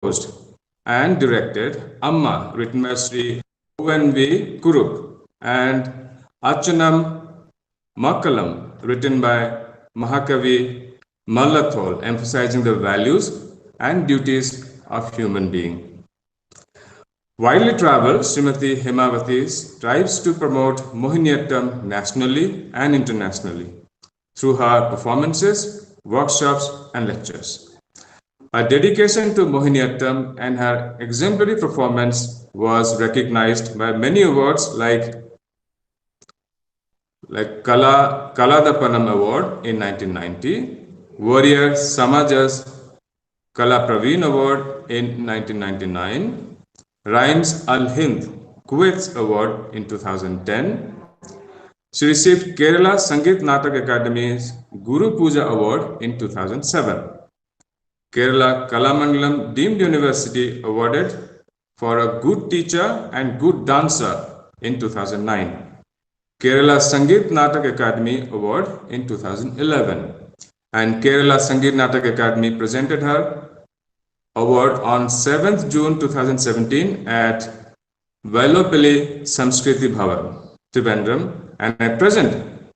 composed and directed Amma, written by Sri O.N.V. Kurup, and Achanam Makkalam, written by Mahakavi Mallathol, emphasizing the values and duties of human being. Widely traveled, Srimati Hemavati strives to promote Mohiniyattam nationally and internationally through her performances, workshops, and lectures. Her dedication to Mohiniyattam and her exemplary performance was recognized by many awards like Kaladapanam Award in 1990, Warrior Samajas Kala Praveen Award in 1999, Rhymes Al Hind Kuwait's Award in 2010. She received Kerala Sangeet Natak Academy's Guru Puja Award in 2007. Kerala Kalamangalam Deemed University awarded for a good teacher and good dancer in 2009. Kerala Sangeet Natak Academy Award in 2011. And Kerala Sangeet Natak Academy presented her award on 7th June 2017 at Vailopalli Samskriti Bhavan, Trivandrum, and at present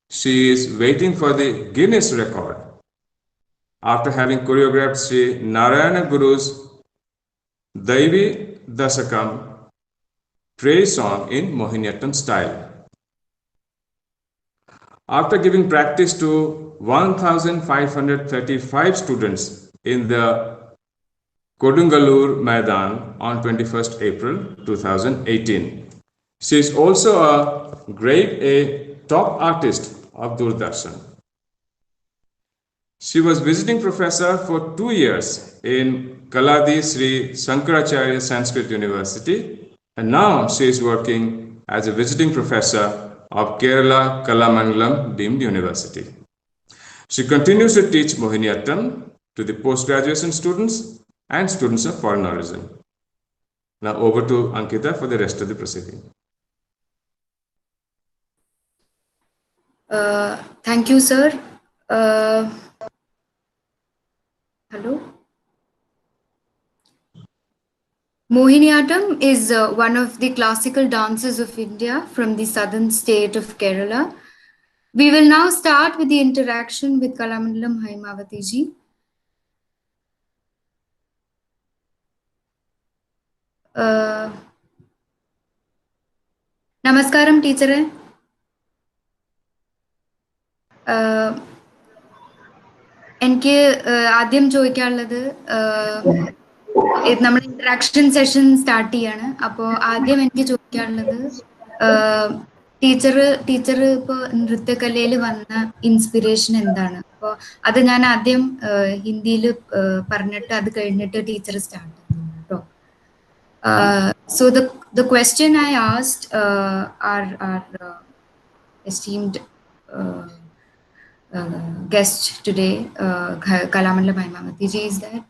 she is waiting for the Guinness record after having choreographed Sri Narayana Guru's Daivi Dasakam praise song in Mohiniyattam style. After giving practice to 1,535 students in the Kodungalur Maidan on 21st April 2018. She is also a grade A top artist of Doordarshan. She was visiting professor for 2 years in Kaladi Sri Shankaracharya Sanskrit University, and now she is working as a visiting professor of Kerala Kalamangalam Deemed University. She continues to teach Mohiniyattam to the post-graduation students and students of foreign origin. Now over to Ankita for the rest of the proceeding. Thank you, sir. Hello. Mohiniyattam is one of the classical dances of India from the southern state of Kerala. We will now start with the interaction with Kalamandalam Hemavati ji. Namaskaram, teacher. എനിക്ക് ആദ്യം ചോദിക്കാനുള്ളത് നമ്മൾ interaction session start ചെയ്യാണ്. അപ്പോൾ ആദ്യം എനിക്ക് ചോദിക്കാനുള്ളത് teacher ഇപ്പോൾ നൃത്തകലയിൽ വന്ന ഇൻസ്പിറേഷൻ എന്താണ്? അപ്പോൾ അത് ഞാൻ ആദ്യം ഹിന്ദിയിൽ പറഞ്ഞിട്ട് അത് കഴിഞ്ഞിട്ട് ടീച്ചർ സ്റ്റാർട്ട് ചെയ്യുന്നു കേട്ടോ. So the question I asked our esteemed guest today, Kalamandalam Hemavati ji, is that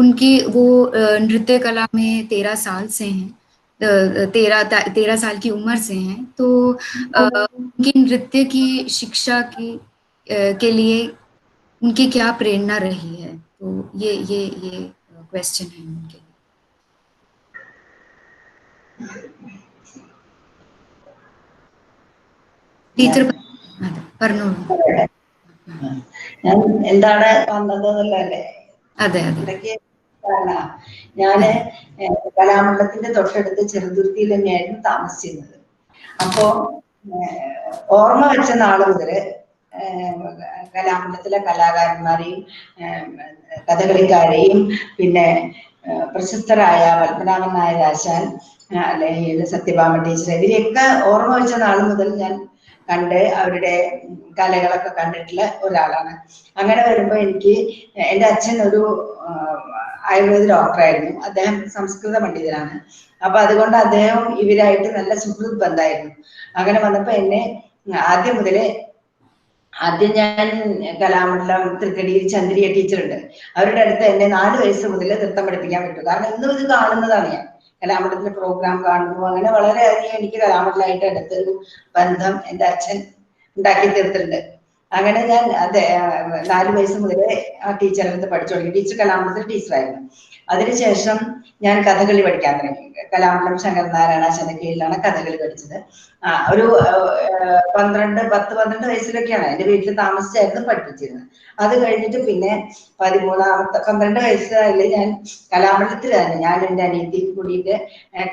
उनकी वो नृत्य कला में 13 साल से हैं, 13 साल की उम्र से हैं, तो उनकी नृत्य की शिक्षा के लिए उनकी क्या प्रेरणा रही है? तो ये क्वेश्चन है उनके. ടീച്ചർ പറഞ്ഞോളൂ. ഞാൻ എന്താണ് വന്നതല്ലേ? അതെ. ഞാന് കലാമണ്ഡലത്തിന്റെ തൊട്ടടുത്ത് ചെറുതുരുത്തിയിൽ തന്നെയായിരുന്നു താമസിച്ചിരുന്നത്. അപ്പോ ഓർമ്മ വെച്ച നാള് മുതല് കലാമണ്ഡലത്തിലെ കലാകാരന്മാരെയും കഥകളിക്കാരെയും പിന്നെ പ്രശസ്തരായ പത്മനാഭൻ നായർ ആശാൻ അല്ലെങ്കിൽ സത്യഭാമ ടീച്ചർ ഇവരെയൊക്കെ ഓർമ്മ വെച്ച നാൾ മുതൽ ഞാൻ കണ്ട് അവരുടെ കലകളൊക്കെ കണ്ടിട്ടുള്ള ഒരാളാണ്. അങ്ങനെ വരുമ്പോ എനിക്ക് എൻ്റെ അച്ഛൻ ഒരു ആയുർവേദ ഡോക്ടറായിരുന്നു. അദ്ദേഹം സംസ്കൃത പണ്ഡിതനാണ്. അപ്പൊ അതുകൊണ്ട് അദ്ദേഹം ഇവരായിട്ട് നല്ല സുഹൃത്ത് ബന്ധമായിരുന്നു. അങ്ങനെ വന്നപ്പോ എന്നെ ആദ്യം ഞാൻ കലാമണ്ഡലം തൃക്കടിയിൽ ചന്ദ്രിയ ടീച്ചർ ഉണ്ട്, അവരുടെ അടുത്ത് എന്നെ 4 വയസ്സ് മുതൽ നൃത്തം പഠിപ്പിക്കാൻ പറ്റും. കാരണം ഇന്നും ഇത് കാണുന്നതാണ് ഞാൻ, കലാമണ്ഡലത്തിന്റെ പ്രോഗ്രാം കാണുന്നു. അങ്ങനെ വളരെയധികം എനിക്ക് കലാമണ്ഡലമായിട്ട് അടുത്തൊരു ബന്ധം എൻ്റെ അച്ഛൻ ഉണ്ടാക്കി തീർത്തിട്ടുണ്ട്. അങ്ങനെ ഞാൻ അതെ 4 വയസ്സ് മുതലേ ആ ടീച്ചറിന്റെ അടുത്ത് പഠിച്ചു തുടങ്ങി. ടീച്ചർ കലാമണ്ഡലത്തിൽ ടീച്ചറായിരുന്നു. അതിനുശേഷം ഞാൻ കഥകളി പഠിക്കാൻ തുടങ്ങി. കലാമണ്ഡലം ശങ്കരനാരായണാശാന്റെ കീഴിലാണ് കഥകളി പഠിച്ചത്. ഒരു 10-12 വയസ്സിലൊക്കെയാണ് എന്റെ വീട്ടിൽ താമസിച്ചായിരുന്നു പഠിപ്പിച്ചിരുന്നത്. അത് കഴിഞ്ഞിട്ട് പിന്നെ 12 വയസ്സായാലും ഞാൻ കലാമണ്ഡലത്തിലാണ് ഞാൻ എന്റെ അനിയത്തി കൂടിയിട്ട്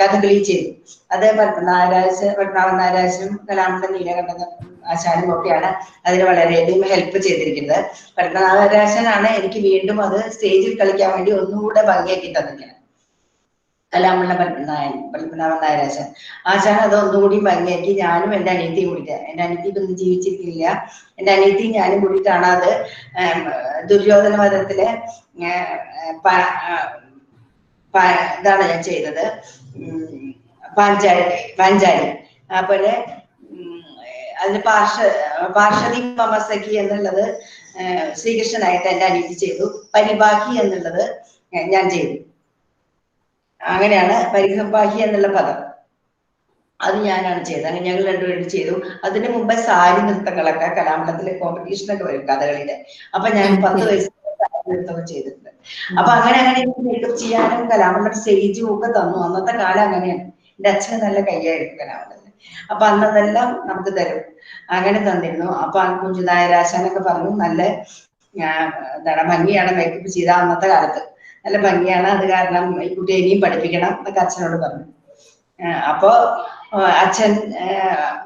കഥകളി ചെയ്തു. അത് പത്മനാഭൻ നായരാജനും കലാമണ്ഡലം നീലകണ്ഠൻ ആശാനും ഒക്കെയാണ് അതിന് വളരെയധികം ഹെൽപ്പ് ചെയ്തിരിക്കുന്നത്. പത്മനാഭരാജനാണ് എനിക്ക് വീണ്ടും അത് സ്റ്റേജിൽ കളിക്കാൻ വേണ്ടി ഒന്നുകൂടെ ഭംഗിയാക്കി തന്നിരിക്കുന്നത്. കലാമണ്ഡലം പത്മനാഭൻ നായരാജൻ ആശാൻ അത് ഒന്നുകൂടി ഭംഗിയാക്കി ഞാനും എന്റെ അനിയത്തിയും കൂടിയിട്ട്, എന്റെ അനിയത്തി ഇതൊന്നും ജീവിച്ചിരിക്കില്ല, എന്റെ അനിയത്തിയും ഞാനും കൂടിയിട്ടാണ് അത് ദുര്യോധന വധത്തിലെ ഇതാണ് ഞാൻ ചെയ്തത്, പാഞ്ചാലി. അതുപോലെ അതിന് പാർഷദി മമസഖി എന്നുള്ളത് ശ്രീകൃഷ്ണനായിട്ട് എന്റെ അനിയത്തി ചെയ്തു. പരിബാഹി എന്നുള്ളത് ഞാൻ ചെയ്തു. അങ്ങനെയാണ് പരിസംബാഹി എന്നുള്ള പദം അത് ഞാനാണ് ചെയ്തത്. അങ്ങനെ ഞങ്ങൾ രണ്ടുപേരും ചെയ്തു. അതിന് മുമ്പ് സാരി നൃത്തങ്ങളൊക്കെ കലാമണ്ഡലത്തിലെ കോമ്പറ്റീഷനൊക്കെ വരും കഥകളിയുടെ. അപ്പൊ ഞാൻ 10 വയസ്സിൽ സാരി നൃത്തമൊക്കെ ചെയ്തിട്ടുണ്ട്. അപ്പൊ അങ്ങനെ മേക്കപ്പ് ചെയ്യാനും കലാമണ്ഡലം സ്റ്റേജും ഒക്കെ തന്നു. അന്നത്തെ കാലം അങ്ങനെയാണ്. എന്റെ അച്ഛന് നല്ല കൈയായിരുന്നു കലാമണ്ഡലത്തിൽ. അപ്പൊ അന്നതെല്ലാം നമുക്ക് തരും, അങ്ങനെ തന്നിരുന്നു. അപ്പൊ കുഞ്ചുനായരാശാനൊക്കെ പറഞ്ഞു നല്ല എന്താണ് ഭംഗിയാണ് മേക്കപ്പ് ചെയ്ത അന്നത്തെ കാലത്ത്, നല്ല ഭംഗിയാണ്, അത് കാരണം ഈ കുട്ടിയെ ഇനിയും പഠിപ്പിക്കണം എന്നൊക്കെ അച്ഛനോട് പറഞ്ഞു. അപ്പൊ അച്ഛൻ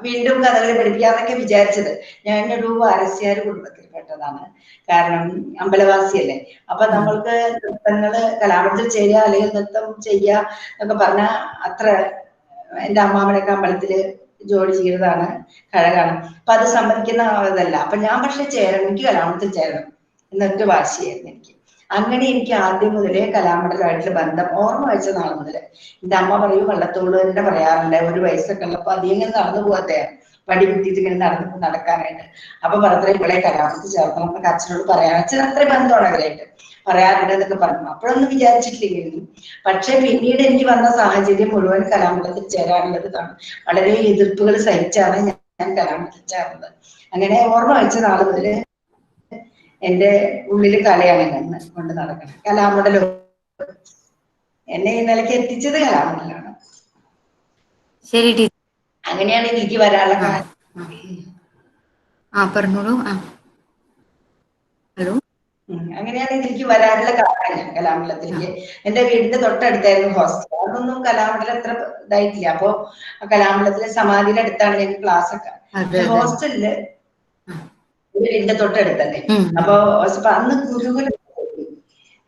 വീണ്ടും കഥകളി പഠിപ്പിക്കാന്നൊക്കെ വിചാരിച്ചത്. ഞാനൊരു വാരസ്യാർ കുടുംബത്തിൽ പെട്ടതാണ്, കാരണം അമ്പലവാസിയല്ലേ. അപ്പൊ നമ്മൾക്ക് നൃത്തങ്ങള് കലാമണ്ഡലത്തിൽ ചെയ്യുക അല്ലെങ്കിൽ നൃത്തം ചെയ്യുക എന്നൊക്കെ പറഞ്ഞാൽ അത്ര, എന്റെ അമ്മാവനൊക്കെ അമ്പലത്തില് ജോലി ചെയ്തതാണ്, കഴകാണ്. അപ്പൊ അത് സമ്മതിക്കുന്ന ഇതല്ല. അപ്പൊ ഞാൻ പക്ഷെ ചേരണം, എനിക്ക് കലാമണ്ഡലത്തിൽ ചേരണം എന്നൊരു വാശിയായിരുന്നു എനിക്ക്. അങ്ങനെ എനിക്ക് ആദ്യം മുതലേ കലാമണ്ഡലമായിട്ടുള്ള ബന്ധം ഓർമ്മ വെച്ച നാൾ മുതൽ. എന്റെ അമ്മ പറയും, വള്ളത്തോള് തന്നെ പറയാറുണ്ട്, 1 വയസ്സൊക്കെ ഉള്ളപ്പോ അധികം ഇങ്ങനെ നടന്നു പോകത്തെ, വടി കുത്തിയിട്ട് ഇങ്ങനെ നടക്കാനായിട്ട്. അപ്പൊ പറഞ്ഞ ഇവിടെ കലാമണ്ഡലത്തിൽ ചേർക്കണം എന്നൊക്കെ അച്ഛനോട് പറയാൻ, അച്ഛൻ അത്ര ബന്ധമാണ് അവരായിട്ട് പറയാറുണ്ട് എന്നൊക്കെ പറഞ്ഞു. അപ്പോഴൊന്നും വിചാരിച്ചിട്ടില്ലെങ്കിലും, പക്ഷെ പിന്നീട് എനിക്ക് വന്ന സാഹചര്യം മുഴുവൻ കലാമണ്ഡലത്തിൽ ചേരാനുള്ളത് കാണും. വളരെ എതിർപ്പുകൾ സഹിച്ചാണ് ഞാൻ കലാമണ്ഡലത്തിൽ ചേർന്നത്. അങ്ങനെ ഓർമ്മ വെച്ച നാൾ മുതല് എന്റെ ഉള്ളില് കലയാണ് എന്ന് കൊണ്ട് നടക്കണം. കലാമണ്ഡലം എന്നെ ഈ നിലയ്ക്ക് എത്തിച്ചത് കലാമണ്ഡലമാണ്. ശരി ടീച്ചർ. അങ്ങനെയാണ് എനിക്ക് വരാനുള്ള കാരണം. പറഞ്ഞോളൂ. ഹലോ. അങ്ങനെയാണ് എനിക്ക് വരാനുള്ള കാരണം. ഞാൻ കലാമണ്ഡലത്തിലേക്ക്, എന്റെ വീടിന്റെ തൊട്ടടുത്തായിരുന്നു ഹോസ്റ്റൽ. അതൊന്നും കലാമണ്ഡലം അത്ര ഇതായിട്ടില്ല. അപ്പൊ കലാമണ്ഡലത്തിലെ സമാധിയുടെ അടുത്താണ് ഞങ്ങൾക്ക് ക്ലാസ് ഒക്കെ. ഹോസ്റ്റലില് വീടിന്റെ തൊട്ടടുത്തല്ലേ. അപ്പൊ അന്ന് ഗുരുകുലം,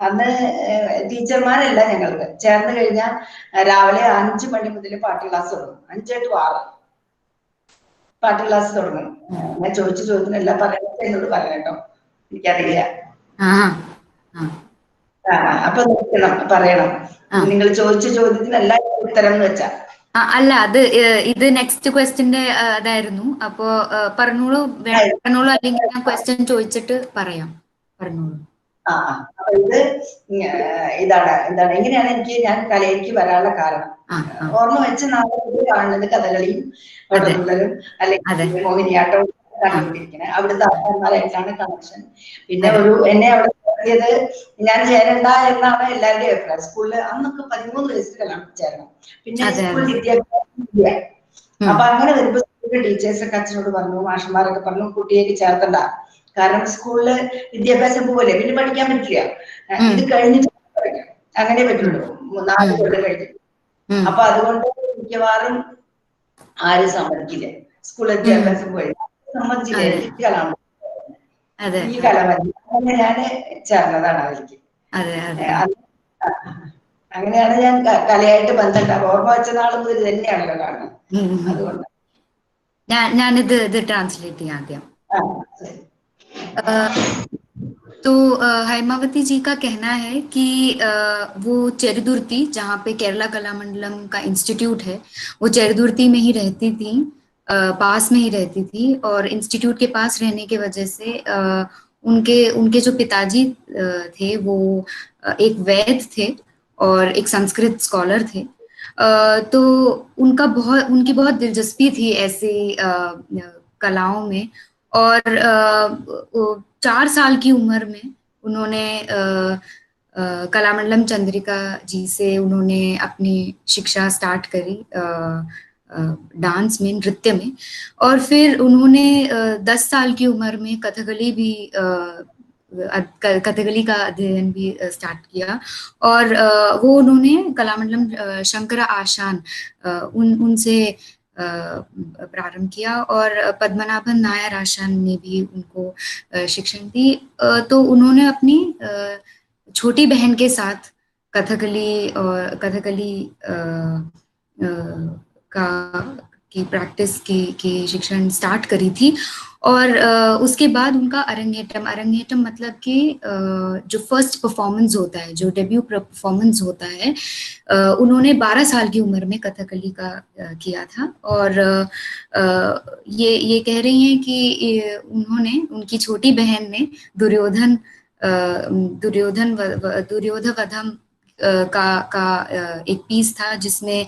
അന്ന് ടീച്ചർമാരല്ല ഞങ്ങൾക്ക്. ചേർന്ന് കഴിഞ്ഞാൽ രാവിലെ 5 മണി മുതൽ പാട്ട് ക്ലാസ് തുടങ്ങും. 5 to 6 പാട്ട് ക്ലാസ് തുടങ്ങും. ഞാൻ ചോദിച്ച ചോദ്യത്തിനെല്ലാം പറയുന്നത് എന്നോട് പറയട്ടോ, എനിക്കറിയില്ല. അപ്പൊ നോക്കണം, പറയണം. നിങ്ങൾ ചോദിച്ച ചോദ്യത്തിനെല്ലാം ഉത്തരം എന്ന് വെച്ചാ. അല്ല, അത് ഇത് നെക്സ്റ്റ് ക്വസ്റ്റ്യന്റെ അതായിരുന്നു. അപ്പോ പറഞ്ഞോളൂ, അല്ലെങ്കിൽ ഞാൻ ക്വസ്റ്റ്യൻ ചോദിച്ചിട്ട് പറയാം. പറഞ്ഞോളൂ. അപ്പൊ ഇതാണ് എങ്ങനെയാണ് ഞാൻ കലയിലേക്ക് വരാനുള്ള കാരണം. ഓർമ്മ വെച്ച നാളെ കാണുന്നത് കഥകളിയും വടംതുള്ളലും അല്ലെങ്കിൽ മോഹിനിയാട്ടവും കണ്ടുകൊണ്ടിരിക്കുന്നത്. അവിടുത്തെ ആൾക്കാരായിട്ടാണ് കണക്ഷൻ. പിന്നെ എന്നെ അവിടെ ചേർത്തിയത് ഞാൻ ചേരണ്ട എന്നാണ് എല്ലാവരുടെയും അഭിപ്രായം. സ്കൂളിൽ അന്നൊക്കെ 13 വയസ്സിൽ കല്യാണം ചേരണം. പിന്നെ സ്കൂൾ വിദ്യാഭ്യാസം ഇല്ല. അപ്പൊ അങ്ങനെ വരുമ്പോ ടീച്ചേഴ്സൊക്കെ അച്ഛനോട് പറഞ്ഞു, മാഷന്മാരൊക്കെ പറഞ്ഞു, കുട്ടിയേക്ക് ചേർത്തണ്ട, കാരണം സ്കൂളില് വിദ്യാഭ്യാസം പോവല്ലേ, പിന്നെ പഠിക്കാൻ പറ്റില്ല, ഇത് കഴിഞ്ഞിട്ട് പഠിക്കാം, അങ്ങനെ പറ്റുള്ളൂ, 4 കൊല്ലം കഴിഞ്ഞിട്ട്. അപ്പൊ അതുകൊണ്ട് മിക്കവാറും ആരും സമ്മതിക്കില്ല, സ്കൂൾ വിദ്യാഭ്യാസം പോയി സമ്മതിച്ചില്ല. എനിക്ക് കലാമണ്ഡലം, ഈ കലമതി, അങ്ങനെ ഞാന് ചേർന്നതാണ് അവർക്ക്. അങ്ങനെയാണ് ഞാൻ കലയായിട്ട് ബന്ധപ്പെട്ട. ഓർമ്മ വെച്ച നാൾ മുതൽ തന്നെയാണല്ലോ കാണുന്നത്. അതുകൊണ്ട് ഞാനിത് ട്രാൻസ്ലേറ്റ് ചെയ്യാം ആദ്യം. तो हैमावती जी का कहना है कि वो चेरुदुर्ती, जहाँ पे केरला कलामंडलम का इंस्टीट्यूट है, वो चेरुदुर्ती में ही रहती थी, पास में ही रहती थी। और इंस्टीट्यूट के पास रहने की वजह से उनके जो पिताजी थे वो एक वैद थे और एक संस्कृत स्कॉलर थे। तो उनकी बहुत दिलचस्पी थी ऐसी कलाओं में। और 4 साल की उम्र में उन्होंने कलामंडलम चंद्रिका जी से उन्होंने अपनी शिक्षा स्टार्ट करी डांस में, नृत्य में। और फिर उन्होंने 10 साल की उम्र में कथकली का अध्ययन भी स्टार्ट किया। और वो उन्होंने कलामंडलम शंकर आशान उनसे प्रारंभ किया, और पद्मनाभन नायर आशान ने भी उनको शिक्षण दी। तो उन्होंने अपनी छोटी बहन के साथ कथकली की प्रैक्टिस की शिक्षण स्टार्ट करी थी। और उसके बाद उनका अरंगेटम मतलब कि जो फर्स्ट परफॉर्मेंस होता है, जो डेब्यू परफॉर्मेंस होता है, उन्होंने 12 साल की उम्र में कथकली का किया था। और ये कह रही हैं कि उनकी छोटी बहन ने दुर्योधनवधम का एक पीस था जिसमें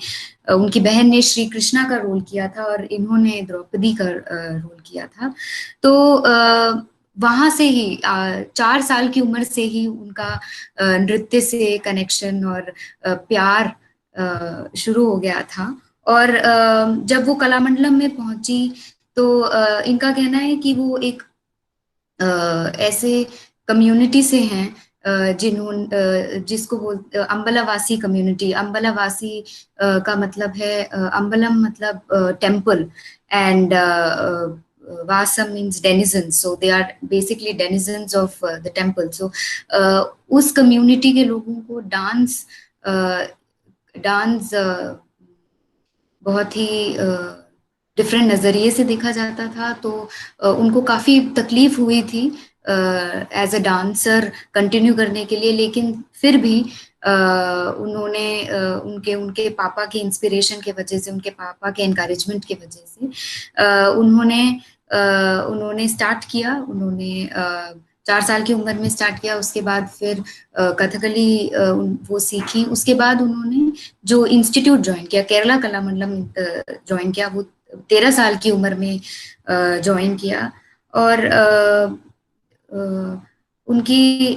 उनकी बहन ने श्री कृष्णा का रोल किया था और इन्होंने द्रौपदी का रोल किया था। तो वहां से ही 4 साल की उम्र से ही उनका नृत्य से कनेक्शन और प्यार शुरू हो गया था। और जब वो कलामंडलम में पहुंची तो इनका कहना है कि वो एक ऐसे कम्युनिटी से हैं जिसको अम्बलावासी कम्युनिटी। अम्बलावासी का मतलब है, अम्बलम मतलब temple, and Vasam means denizens, so they are basically denizens of the temple. So उस कम्युनिटी के लोगों को डांस बहुत ही डिफरेंट नजरिए से देखा जाता था। तो उनको काफी तकलीफ हुई थी एज अ डांसर कंटिन्यू करने के लिए, लेकिन फिर भी उन्होंने उनके पापा के इंस्पिरेशन के वजह से, उनके पापा के एनकरेजमेंट के वजह से उन्होंने स्टार्ट किया। उन्होंने 4 साल की उम्र में स्टार्ट किया। उसके बाद फिर कथकली वो सीखी। उसके बाद उन्होंने जो इंस्टीट्यूट ज्वाइन किया, केरला कलामंडलम ज्वाइन किया, वो 13 साल की उम्र में ज्वाइन किया। और उनकी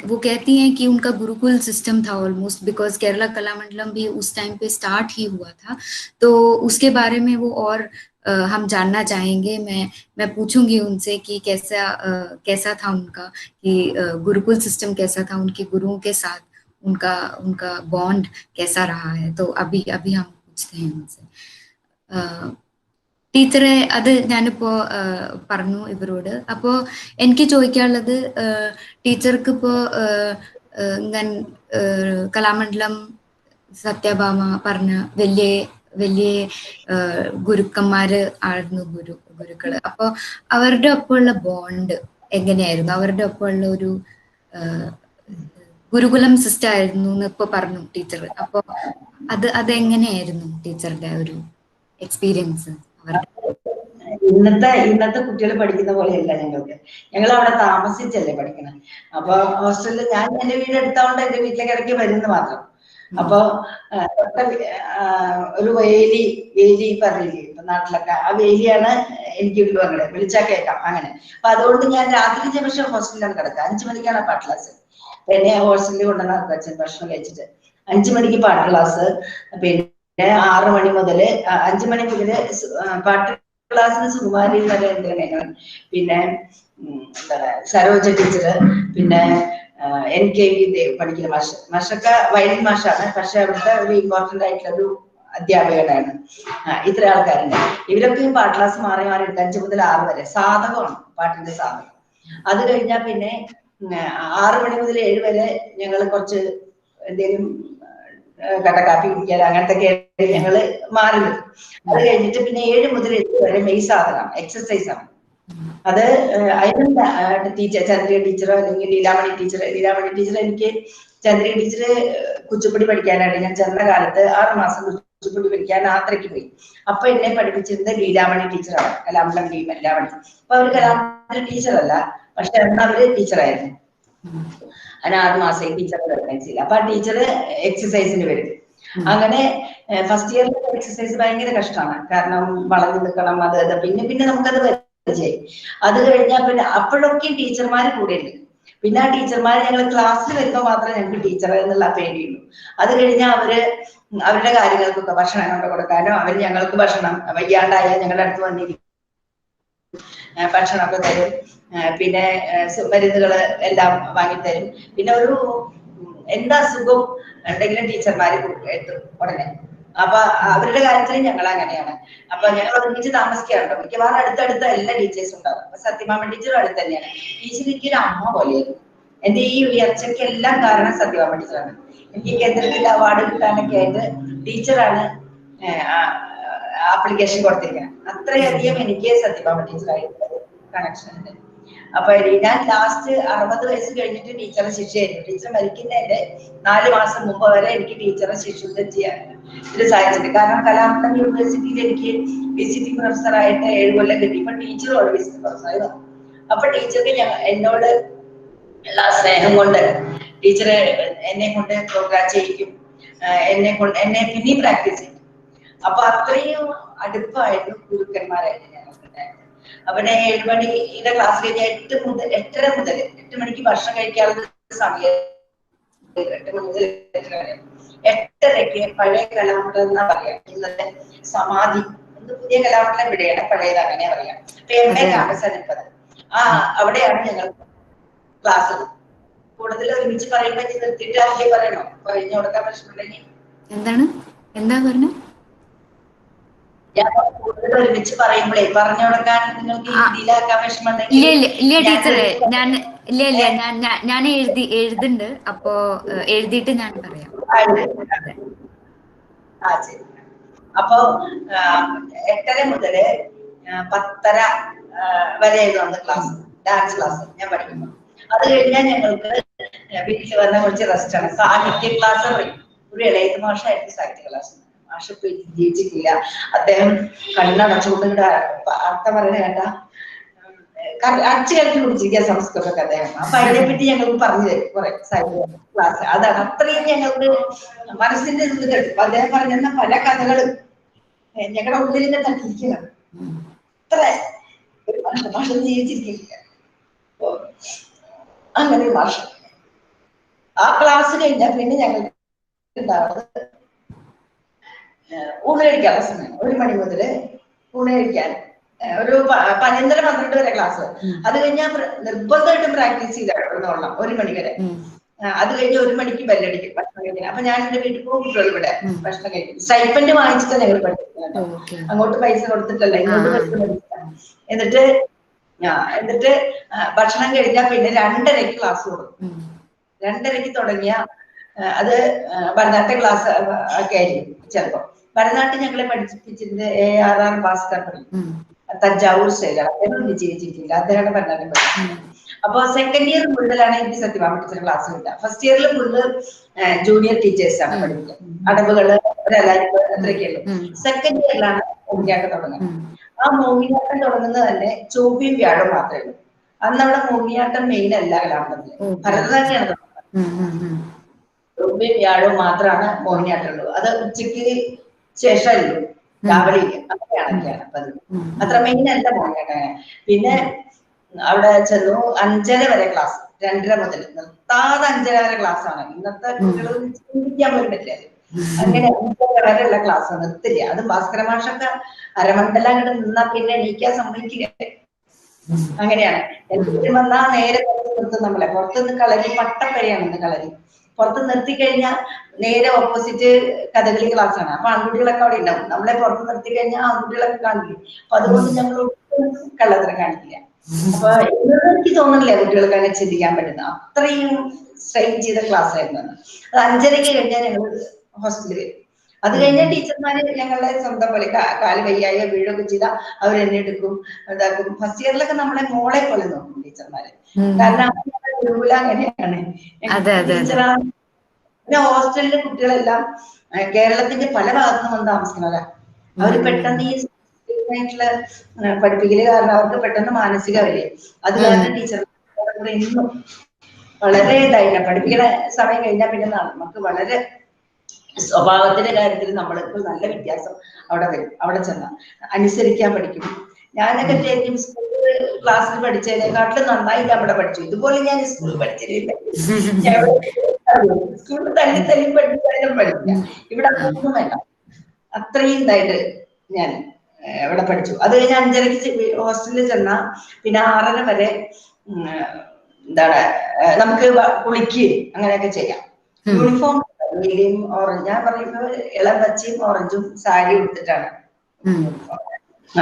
वो कहती हैं कि उनका गुरुकुल सिस्टम था ऑलमोस्ट, बिकॉज केरला कलामंडलम भी उस टाइम पे स्टार्ट ही हुआ था। तो उसके बारे में वो और हम जानना चाहेंगे। मैं पूछूंगी उनसे कि कैसा था उनका, कि गुरुकुल सिस्टम कैसा था, उनके गुरुओं के साथ उनका बॉन्ड कैसा रहा है। तो अभी हम पूछते हैं उनसे। ടീച്ചറെ, അത് ഞാനിപ്പോ പറഞ്ഞു ഇവരോട്. അപ്പോൾ എനിക്ക് ചോദിക്കാനുള്ളത്, ടീച്ചർക്ക് ഇപ്പോ കലാമണ്ഡലം സത്യഭാമ പറഞ്ഞ വലിയ ഗുരുക്കന്മാര് ആയിരുന്നു ഗുരുക്കള്. അപ്പൊ അവരുടെ ഒപ്പമുള്ള ബോണ്ട് എങ്ങനെയായിരുന്നു? അവരുടെ ഒപ്പമുള്ള ഒരു ഗുരുകുലം സിസ്റ്റം ആയിരുന്നു എന്ന് ഇപ്പൊ പറഞ്ഞു ടീച്ചർ. അപ്പൊ അതെങ്ങനെയായിരുന്നു ടീച്ചറുടെ ഒരു എക്സ്പീരിയൻസ്? ഇന്നത്തെ കുട്ടികൾ പഠിക്കുന്ന പോലെയല്ല ഞങ്ങൾ അവിടെ താമസിച്ചല്ലേ പഠിക്കണം. അപ്പൊ ഹോസ്റ്റലിൽ ഞാൻ എന്റെ വീട് എടുത്തോണ്ട് എന്റെ വീട്ടിലേക്ക് ഇടയ്ക്ക് വരുന്ന മാത്രം. അപ്പൊ ഒരു വേലി പറഞ്ഞില്ലേ ഇപ്പൊ നാട്ടിലൊക്കെ, ആ വേലിയാണ് എനിക്ക് അങ്ങനെ വിളിച്ചാൽ കേൾക്കാം അങ്ങനെ. അപ്പൊ അതുകൊണ്ട് ഞാൻ രാത്രി പക്ഷെ ഹോസ്റ്റലിലാണ് കിടക്കുക. 5 മണിക്കാണ് പാട്ട് ക്ലാസ്. അപ്പൊ എന്നെ ഹോസ്റ്റലിൽ കൊണ്ടുവന്ന അച്ഛൻ ഭക്ഷണം കഴിച്ചിട്ട് 5 മണിക്ക് പാട്ട് ക്ലാസ്. പിന്നെ 6 മണി മുതല് 5 മണി മുതല് പാട്ട് ക്ലാസ്സിന് സുകുമാരി നരേന്ദ്രൻ, പിന്നെ എന്താണ് സരോജ ടീച്ചറ്, പിന്നെ NKV ദേവ് പഠിക്കുന്ന മാഷൊക്കെ വയലിൻ മാഷാണ്. പക്ഷെ അവിടുത്തെ ഒരു ഇമ്പോർട്ടന്റ് ആയിട്ടുള്ള ഒരു അധ്യാപകനാണ്. ഇത്ര ആൾക്കാരുണ്ട്. ഇവരൊക്കെയും പാട്ട് ക്ലാസ് മാറി എടുത്ത് 5 മുതൽ 6 വരെ സാധകമാണ്, പാട്ടിന്റെ സാധകം. അത് കഴിഞ്ഞാൽ പിന്നെ 6 മണി മുതൽ 7 വരെ ഞങ്ങൾ കുറച്ച് എന്തെങ്കിലും കട്ടക്കാപ്പി കുടിക്കാൻ അങ്ങനത്തെ ഞങ്ങള് മാറി നിൽക്കും. അത് കഴിഞ്ഞിട്ട് പിന്നെ 7 മുതൽ 8 വരെ മെയ് സാധനമാണ്, എക്സസൈസ് ആണ്. അത് അതിന് ടീച്ചർ ചന്ദ്രിക ടീച്ചറോ അല്ലെങ്കിൽ ലീലാമണി ടീച്ചർ എനിക്ക് ചന്ദ്രിക ടീച്ചർ കുച്ചിപ്പുടി പഠിക്കാനായിട്ട് ഞാൻ ചെന്ന കാലത്ത് 6 മാസം കുച്ചിപ്പുടി പഠിക്കാൻ ആത്രയ്ക്ക് പോയി. അപ്പൊ എന്നെ പഠിപ്പിച്ചിരുന്നത് ലീലാമണി ടീച്ചറാണ്, കലാമണ്ഡലം ലീലാമണി. അപ്പൊ അവര് കലാമണ്ഡലം ടീച്ചറല്ല, പക്ഷെ അന്ന് അവര് ടീച്ചറായിരുന്നു. അതിന് 6 മാസം ടീച്ചർ പ്രഗ്നൻസിയിൽ. അപ്പൊ ആ ടീച്ചർ എക്സസൈസിന് വരും. അങ്ങനെ ഫസ്റ്റ് ഇയറിലെ എക്സസൈസ് ഭയങ്കര കഷ്ടമാണ്, കാരണം വളഞ്ഞു നിൽക്കണം, അത് പിന്നെ നമുക്കത് പരിചയമായി. അത് കഴിഞ്ഞാൽ പിന്നെ അപ്പോഴൊക്കെ ടീച്ചർമാർ കൂടെ ഉണ്ട്. പിന്നെ ആ ടീച്ചർമാർ ഞങ്ങൾ ക്ലാസ്സിൽ വരുമ്പോൾ മാത്രമേ ഞങ്ങൾക്ക് ടീച്ചർ എന്നുള്ള പേടിയുള്ളൂ. അത് കഴിഞ്ഞാൽ അവരുടെ കാര്യങ്ങൾക്കൊക്കെ ഭക്ഷണം കൊണ്ട് കൊടുക്കാനോ അവർ ഞങ്ങൾക്ക് ഭക്ഷണം വയ്യാണ്ടായാൽ ഞങ്ങളുടെ അടുത്ത് വന്നിരിക്കും, ഭക്ഷണമൊക്കെ തരും. പിന്നെ മരുന്നുകൾ എല്ലാം വാങ്ങിത്തരും. പിന്നെ ഒരു എന്താ അസുഖം ഉണ്ടെങ്കിലും ടീച്ചർമാർ എത്തും ഉടനെ. അപ്പൊ അവരുടെ കാര്യത്തിൽ ഞങ്ങൾ അങ്ങനെയാണ്. അപ്പൊ ഞങ്ങൾ ഒരുമിച്ച് താമസിക്കാറുണ്ടോ, മിക്കവാറും അടുത്തടുത്ത എല്ലാ ടീച്ചേഴ്സും ഉണ്ടാവും. അപ്പൊ സത്യഭാമ ടീച്ചറും അടുത്ത് തന്നെയാണ്. ടീച്ചർ എനിക്കൊരു അമ്മ പോലെയായിരുന്നു. എന്റെ ഈ ഉയർച്ചയ്ക്ക് എല്ലാം കാരണം സത്യഭാമ ടീച്ചറാണ്. എനിക്ക് കേന്ദ്രത്തിൽ അവാർഡ് കിട്ടാനൊക്കെ ആയിട്ട് ടീച്ചറാണ് ആപ്ലിക്കേഷൻ കൊടുത്തിരിക്കുന്നത്. അത്രയധികം എനിക്ക് സത്യഭാമ ടീച്ചറായിട്ട് കണക്ഷൻ ഉണ്ട്. അപ്പൊ ഞാൻ ലാസ്റ്റ് 60 വയസ്സ് കഴിഞ്ഞിട്ട് ടീച്ചറെ ശിക്ഷയായിരുന്നു. ടീച്ചർ മരിക്കുന്നതിന്റെ 4 മാസം മുമ്പ് വരെ എനിക്ക് ടീച്ചറെ ശിക്ഷ ചെയ്യാൻ ഇത് സാധിച്ചിട്ടുണ്ട്. കാരണം കലാമണ്ഡലം യൂണിവേഴ്സിറ്റിയിൽ എനിക്ക് വിസിറ്റിംഗ് പ്രൊഫസറായിട്ട് 7 കൊല്ലം കിട്ടി. ഇപ്പൊ ടീച്ചറോട് വിസിറ്റിംഗ് പ്രൊഫസറായി വന്നു. അപ്പൊ ടീച്ചർക്ക് എന്നോട് ഉള്ള സ്നേഹം കൊണ്ട് ടീച്ചറ് എന്നെ കൊണ്ട് പ്രോഗ്രാം ചെയ്യിക്കും, എന്നെ പിന്നെയും പ്രാക്ടീസ് ചെയ്യും. അപ്പൊ അത്രയും അടുപ്പമായിരുന്നു ഗുരുക്കന്മാരായിട്ട് ഞങ്ങൾക്കുണ്ടായിരുന്നു. അപ്പൊ ഞാൻ 7 മണിയുടെ ക്ലാസ് കഴിഞ്ഞാൽ 8 മണിക്ക് ഭക്ഷണം കഴിക്കാനുള്ള സമയം 8 മണി മുതൽ 8 വരെ. 8:30 പഴയ കലാമണ്ഡലം എന്നാ പറയാം, ഇന്നത്തെ സമാധി പുതിയ കലാമണ്ഡലം ഇവിടെയാണ്, പഴയത് അങ്ങനെ പറയാം. PMA ക്യാമ്പസ് അനുപ്പത് അവിടെയാണ് ഞങ്ങൾ ക്ലാസ്. കൂടുതൽ ഒരുമിച്ച് പറയുമ്പോ നിർത്തിയിട്ട് അവിടെ പറയണോ, പറഞ്ഞു കൊടുക്കാൻ പ്രശ്നമുണ്ടെങ്കിൽ എന്താ പറഞ്ഞു? കൂടുതൽ ഒരുമിച്ച് പറയുമ്പോഴേ പറഞ്ഞു കൊടുക്കാൻ നിങ്ങൾക്ക് ഹിന്ദിയിലാക്കാൻ വിഷമമുണ്ടെങ്കിൽ ഇല്ല ടീച്ചറെ, ഞാൻ എഴുതുന്നുണ്ട്. അപ്പോ എഴുതിയിട്ട് ഞാൻ പറയാം. ശരി. അപ്പൊ 8:30 മുതല് 10:30 വരെയായിരുന്നു അന്ന് ക്ലാസ്, ഡാൻസ് ക്ലാസ് ഞാൻ പഠിക്കുന്നു. അത് കഴിഞ്ഞാൽ ഞങ്ങൾക്ക് വീട്ടിൽ വന്ന കുറച്ച് റെസ്റ്റ് ആണ്. സാഹിത്യ ക്ലാസ് പറയും. ഒരു ഇളയത് മാഷായിരുന്നു സാഹിത്യ ക്ലാസ്. മാഷ് ഇപ്പൊ ജീവിച്ചിട്ടില്ല. അദ്ദേഹം കണ്ണടച്ചുകൊണ്ട് അർത്ഥം പറയുന്ന കേട്ട അച്ചു കളിച്ച് കുടിച്ചിരിക്കുക സംസ്കൃതമൊക്കെ അദ്ദേഹം. അപ്പൊ അതിനെപ്പറ്റി ഞങ്ങൾക്ക് പറഞ്ഞു തരും കുറെ സാഹിത്യ ക്ലാസ്. അതാണ് അത്രയും ഞങ്ങൾക്ക് മനസ്സിന്റെ ഇത് കേട്ടു. അദ്ദേഹം പറഞ്ഞ പല കഥകളും ഞങ്ങളുടെ ഉള്ളിൽ നിന്ന് തട്ടിയിരിക്കുകയാണ്. അത്ര ഒരു മാഷ ജീവിച്ചിരിക്കില്ല. അങ്ങനെ ഒരു മാഷ. ആ ക്ലാസ് കഴിഞ്ഞാൽ പിന്നെ ഞങ്ങൾക്ക് ഉണ്ടാവുന്നത് ഊണ് കഴിക്കാനുള്ള സമയം. 1 മണി മുതൽ ഊണ് കഴിക്കാൻ ഒരു 11-12 വരെ ക്ലാസ്. അത് കഴിഞ്ഞാൽ നിർബന്ധമായിട്ടും പ്രാക്ടീസ് ചെയ്തോളാം 1 മണി വരെ. അത് കഴിഞ്ഞ് 1 മണിക്ക് ബെല്ലടിക്കും ഭക്ഷണം കഴിക്കാൻ. അപ്പൊ ഞാൻ എന്റെ വീട്ടിൽ പോകും, കുട്ടികൾ ഇവിടെ ഭക്ഷണം കഴിക്കും. സ്റ്റൈപ്പൻഡ് വാങ്ങിച്ചിട്ടാണ് ഞങ്ങൾ പഠിക്കുന്നത്. അങ്ങോട്ട് പൈസ കൊടുത്തിട്ടല്ല, ഇങ്ങോട്ട് പൈസ കൊടുത്തിട്ടാണ്. എന്നിട്ട് ഭക്ഷണം കഴിഞ്ഞാൽ പിന്നെ 2:30 ക്ലാസ് കൊടുക്കും. 2:30 തുടങ്ങിയ അത് ഭരതനാട്യ ക്ലാസ് ഒക്കെ ആയിരിക്കും ചിലപ്പോ. ഭരതനാട്യം ഞങ്ങളെ പഠിപ്പിച്ചിട്ടുണ്ട് ARR ഭാസ്കർ പഠിക്കും, തഞ്ചാവൂർ സ്റ്റൈലാണ്. അദ്ദേഹം വിജയിച്ചിട്ടില്ല, അദ്ദേഹമാണ് ഭരതനാട്യം പഠിക്കുന്നത്. അപ്പൊ സെക്കൻഡ് ഇയർ മുതലാണ് എനിക്ക് സത്യഭാമ ടീച്ചർ ക്ലാസ് കിട്ടുക. ഫസ്റ്റ് ഇയറിൽ ഫുള്ള് ജൂനിയർ ടീച്ചേഴ്സ് ആണ് പഠിക്കുക. അടവുകള് അത്രയൊക്കെ ഉള്ളു. സെക്കൻഡ് ഇയറിലാണ് മോഹിനിയാട്ടം തുടങ്ങുന്നത്. ആ മോഹിനിയാട്ടം തുടങ്ങുന്നത് തന്നെ ചൊവ്വയും വ്യാഴവും മാത്രമേ ഉള്ളൂ. അന്ന് അവിടെ മോഹിനിയാട്ടം മെയിൻ അല്ല കലാമണ്ഡലത്തില്, ഭരതനാട്യമാണ് തുടങ്ങുന്നത്. ചൊവ്വയും വ്യാഴവും മാത്രമാണ് മോഹിനിയാട്ടം ഉള്ളൂ. അത് ഉച്ചയ്ക്ക് ശേഷമല്ലോ, രാവിലെ അങ്ങനെയാണൊക്കെയാണ് പതിവ്. അത്ര മെയിൻ അല്ല മോഹിനിയാട്ടം. പിന്നെ അവിടെ ചെന്നു 5:30 വരെ ക്ലാസ്, 2:30 മുതൽ നിർത്താതെ 5:30 വരെ ക്ലാസ് ആണ്. ഇന്നത്തെ കുട്ടികൾ ചിന്തിക്കാൻ പോലും പറ്റില്ല. അങ്ങനെ 5:30 വരെയുള്ള ക്ലാസ് നിർത്തില്ല. അത് ഭാസ്കര മാഷൊക്കെ അരമണ്ഡലം അങ്ങോട്ട് നിന്നാ പിന്നെ എണീക്കാൻ സമ്മതിക്കില്ല. അങ്ങനെയാണ്. എന്തെങ്കിലും വന്നാ നേരെ പുറത്ത് നിർത്തും. നമ്മളെ പുറത്തുനിന്ന് കളരി പട്ടപ്പരയാണ് ഇന്ന് കളരി. പുറത്ത് നിർത്തി കഴിഞ്ഞാൽ നേരെ ഓപ്പോസിറ്റ് കഥകളി ക്ലാസ് ആണ്. അപ്പൊ ആൺകുട്ടികളൊക്കെ അവിടെ ഉണ്ടാവും. നമ്മളെ പുറത്ത് നിർത്തി കഴിഞ്ഞാൽ ആൺകുട്ടികളൊക്കെ കാണില്ല. അപ്പൊ അതുകൊണ്ട് ഞങ്ങൾ കള്ളത്തരം കാണിക്കില്ല. അപ്പൊ എനിക്ക് തോന്നുന്നില്ല കുട്ടികൾക്ക് അങ്ങനെ ചിന്തിക്കാൻ പറ്റുന്ന അത്രയും സ്ട്രെയിൻ ചെയ്ത ക്ലാസ് ആയിരുന്നു. അത് 5:30 കഴിഞ്ഞാൽ ഞങ്ങൾ ഹോസ്റ്റലിൽ വരും. അത് കഴിഞ്ഞാൽ ടീച്ചർമാര് ഞങ്ങളുടെ സ്വന്തം പോലെ കാല് വയ്യായോ വീഴൊക്കെ ചെയ്താൽ അവരെന്നെ എടുക്കും, ഇതാക്കും. ഫസ്റ്റ് ഇയറിലൊക്കെ നമ്മളെ മോളെ പോലെ നോക്കും ടീച്ചർമാര്. കാരണം ഗുരുകുല അങ്ങനെയാണ്. ടീച്ചറാണ്. പിന്നെ ഹോസ്റ്റലിലെ കുട്ടികളെല്ലാം കേരളത്തിന്റെ പല ഭാഗത്തുനിന്നും വന്ന് താമസിക്കുന്നവരാ. അവര് പെട്ടെന്ന് ഈ പഠിപ്പിക്കല് കാരണം അവർക്ക് പെട്ടെന്ന് മാനസിക വരെ. അത് കാരണം ടീച്ചർ ഇന്നും വളരെ ഇതായില്ല. പഠിപ്പിക്കുന്ന സമയം കഴിഞ്ഞാൽ പിന്നെ നമുക്ക് വളരെ സ്വഭാവത്തിന്റെ കാര്യത്തിൽ നമ്മൾക്ക് നല്ല വ്യത്യാസം അവിടെ വരും. അവിടെ ചെന്നാൽ അനുസരിക്കാൻ പഠിക്കും. ഞാനൊക്കെ ശരിക്കും സ്കൂളിൽ ക്ലാസ്സിൽ പഠിച്ചതിനെക്കാട്ടിലും നന്നായി അവിടെ പഠിച്ചു. ഇതുപോലെ ഞാൻ സ്കൂളിൽ പഠിച്ചിട്ടില്ല. സ്കൂളിൽ തല്ലി പഠിച്ചാലും പഠിക്കില്ല. ഇവിടെ ഒന്നും വേണ്ട, അത്രയും ഇതായിട്ട് ഞാൻ ഇവിടെ പഠിച്ചു. അത് കഴിഞ്ഞ് 5:30 ഹോസ്റ്റലിൽ ചെന്ന പിന്നെ 6:30 വരെ എന്താണ് നമുക്ക് കുളിക്കുകയും അങ്ങനെയൊക്കെ ചെയ്യാം. യൂണിഫോം നീലയും ഓറഞ്ച്, ഞാൻ പറയുന്നത് ഇളം പച്ചയും ഓറഞ്ചും സാരി ഉടുത്തിട്ടാണ്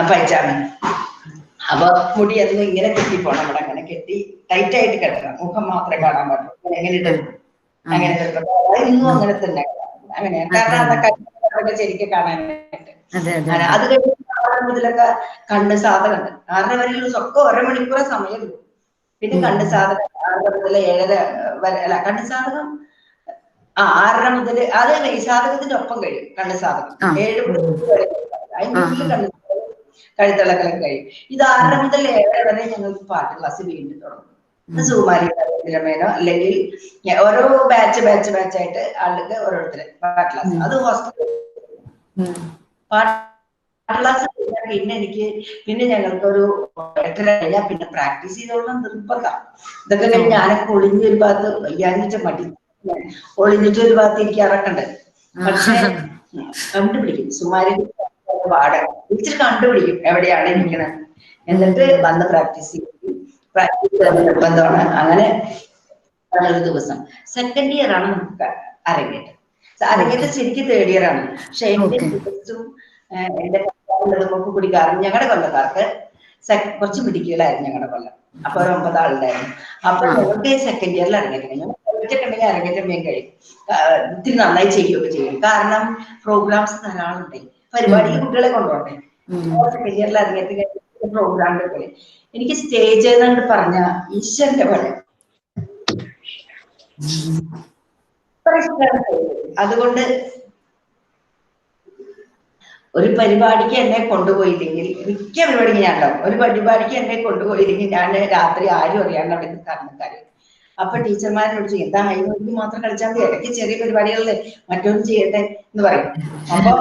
പൈജാമ. അപ്പൊ മുടി അതൊന്നും ഇങ്ങനെ കെട്ടിപ്പോണം, അവിടെ അങ്ങനെ കെട്ടി ടൈറ്റ് ആയിട്ട് കെട്ടണം, മുഖം മാത്രമേ കാണാൻ പാടുള്ളൂ. എങ്ങനെ ഇടും അങ്ങനെ ഇന്നും അങ്ങനെ തന്നെ അങ്ങനെയാണ്. കാരണം അതൊക്കെ ശരിക്കും കാണാനായിട്ട്. അത് കഴിഞ്ഞ് 6 മുതലൊക്കെ കണ്ണ് സാധകം 6:30 വരെയുള്ള ഒക്കെ 1 മണിക്കൂറേ സമയമുള്ളൂ. പിന്നെ കണ്ണ് സാധകം 6:30 മുതൽ 7:30 വരെ, അല്ല കണ്ണ് സാധകം 6:30 മുതൽ, അത് സാധകത്തിന്റെ ഒപ്പം കഴിയും കണ്ണ് സാധകം 7 മുതൽ അതിനുള്ളിൽ കണ്ണ് കഴുത്തിളക്കലൊക്കെ കഴിയും. ഇത് 6:30 മുതൽ 7:30 വരെ ഞങ്ങൾക്ക് പാട്ട് ക്ലാസ് വീണ്ടും തുടങ്ങും. സുകുമാരി മേനോ അല്ലെങ്കിൽ ഓരോ ബാച്ച് ആയിട്ട് ആളുകൾക്ക് ഓരോരുത്തര് പാട്ട് ക്ലാസ്. അത് ഹോസ്റ്റലിൽ പാട്ട് ക്ലാസ് പിന്നെ ഞങ്ങൾക്കൊരു 8:30 കഴിഞ്ഞാൽ പിന്നെ പ്രാക്ടീസ് ചെയ്തോളാം നിർബന്ധം. ഇതൊക്കെ കഴിഞ്ഞ് ഞാനൊക്കെ ഒളിഞ്ഞൊരു ഭാഗത്ത് വയ്യാഞ്ഞിട്ട് മടി ഒളിഞ്ഞിട്ട് ഒരു ഭാഗത്ത് ഇരിക്കാറൊക്കെ ഉണ്ട്. പക്ഷെ കണ്ടുപിടിക്കും, സുമാരി പാടാൻ ഇച്ചിരി കണ്ടുപിടിക്കും എവിടെയാണ് ഇരിക്കണത്. എന്നിട്ട് വന്ന് പ്രാക്ടീസ് ചെയ്യും. പ്രാക്ടീസ് നിർബന്ധമാണ്. അങ്ങനെ ഒരു ദിവസം സെക്കൻഡ് ഇയർ ആണ് നമുക്ക് അരങ്ങേറ്റം. അരങ്ങേറ്റം ശരിക്കും 3rd ഇയർ ആണ്. പക്ഷെ എന്റെ ദിവസവും എന്റെ നമുക്ക് കൂടി കാരണം ഞങ്ങളുടെ കൊല്ലക്കാർക്ക് കുറച്ച് പിടിക്കലായിരുന്നു ഞങ്ങളുടെ കൊല്ലം. അപ്പൊ ഒരു 9 ആളുണ്ടായിരുന്നു. അപ്പൊ ഞങ്ങൾക്ക് സെക്കൻഡ് ഇയറിൽ അരങ്ങേറ്റം കഴിഞ്ഞു. ഉണ്ടെങ്കിൽ അരങ്ങേറ്റം വേഗം കഴിയും. ഇത്തിരി നന്നായി ചെയ്യുകയൊക്കെ ചെയ്യും. കാരണം പ്രോഗ്രാംസ് ധാരാളം ഉണ്ട്. പരിപാടിക്ക് കുട്ടികളെ കൊണ്ടുപോകണ്ടേ. സെക്കൻഡ് ഇയറിൽ അരങ്ങേറ്റം കഴിഞ്ഞ പ്രോഗ്രാമിന്റെ പോലെ എനിക്ക് സ്റ്റേജ് എന്നോട് പറഞ്ഞ ഈശ്വരന്റെ പോലെ അതുകൊണ്ട് ഒരു പരിപാടിക്ക് എന്നെ കൊണ്ടുപോയില്ലെങ്കിൽ, മിക്ക പരിപാടിക്ക് ഞാൻ ഉണ്ടാവും, ഒരു പരിപാടിക്ക് എന്നെ കൊണ്ടുപോയില്ലെങ്കിൽ ഞാൻ രാത്രി ആരും അറിയാണ്ട് അവിടെ കാരണക്കാര്. അപ്പൊ ടീച്ചർമാരോട് ചെയ്യും, എന്താ ഹൈവേക്ക് മാത്രം കളിച്ചാൽ മതി, ഇടയ്ക്ക് ചെറിയ പരിപാടികളിലെ മറ്റൊന്നും ചെയ്യട്ടെ എന്ന് പറയും. അപ്പൊ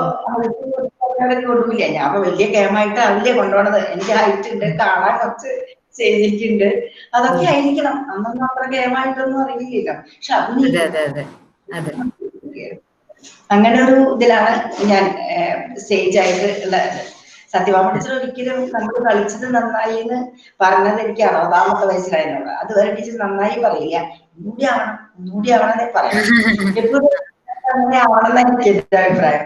കൊണ്ടുപോയില്ല ഞാൻ. അപ്പൊ വലിയ കേമായിട്ട് അവല്ലേ കൊണ്ടുപോണത്. എനിക്ക് ഹൈറ്റ് ഉണ്ട്, കാണാൻ കുറച്ച് ചെയ്തിട്ടുണ്ട്, അതൊക്കെ ആയിരിക്കണം. അന്നൊന്നും അത്ര കേമായിട്ടൊന്നും അറിയില്ല. പക്ഷെ അങ്ങനെ ഒരു ഇതിലാണ് ഞാൻ സ്റ്റേജ് ആയിട്ട് ഉള്ളത്. സത്യഭാമ ടീച്ചർ ഒരിക്കലും നമ്മൾ കളിച്ചത് നന്നായി എന്ന് പറഞ്ഞത് എനിക്ക് 60ാമത്തെ വയസ്സിലായിരുന്നു. അതുവരെ ടീച്ചർ നന്നായി പറയില്ല, ഒന്നുകൂടി ആവണമെന്നേ പറയാം. എപ്പോഴും അങ്ങനെ ആവണമെന്ന് എനിക്ക് എന്റെ അഭിപ്രായം.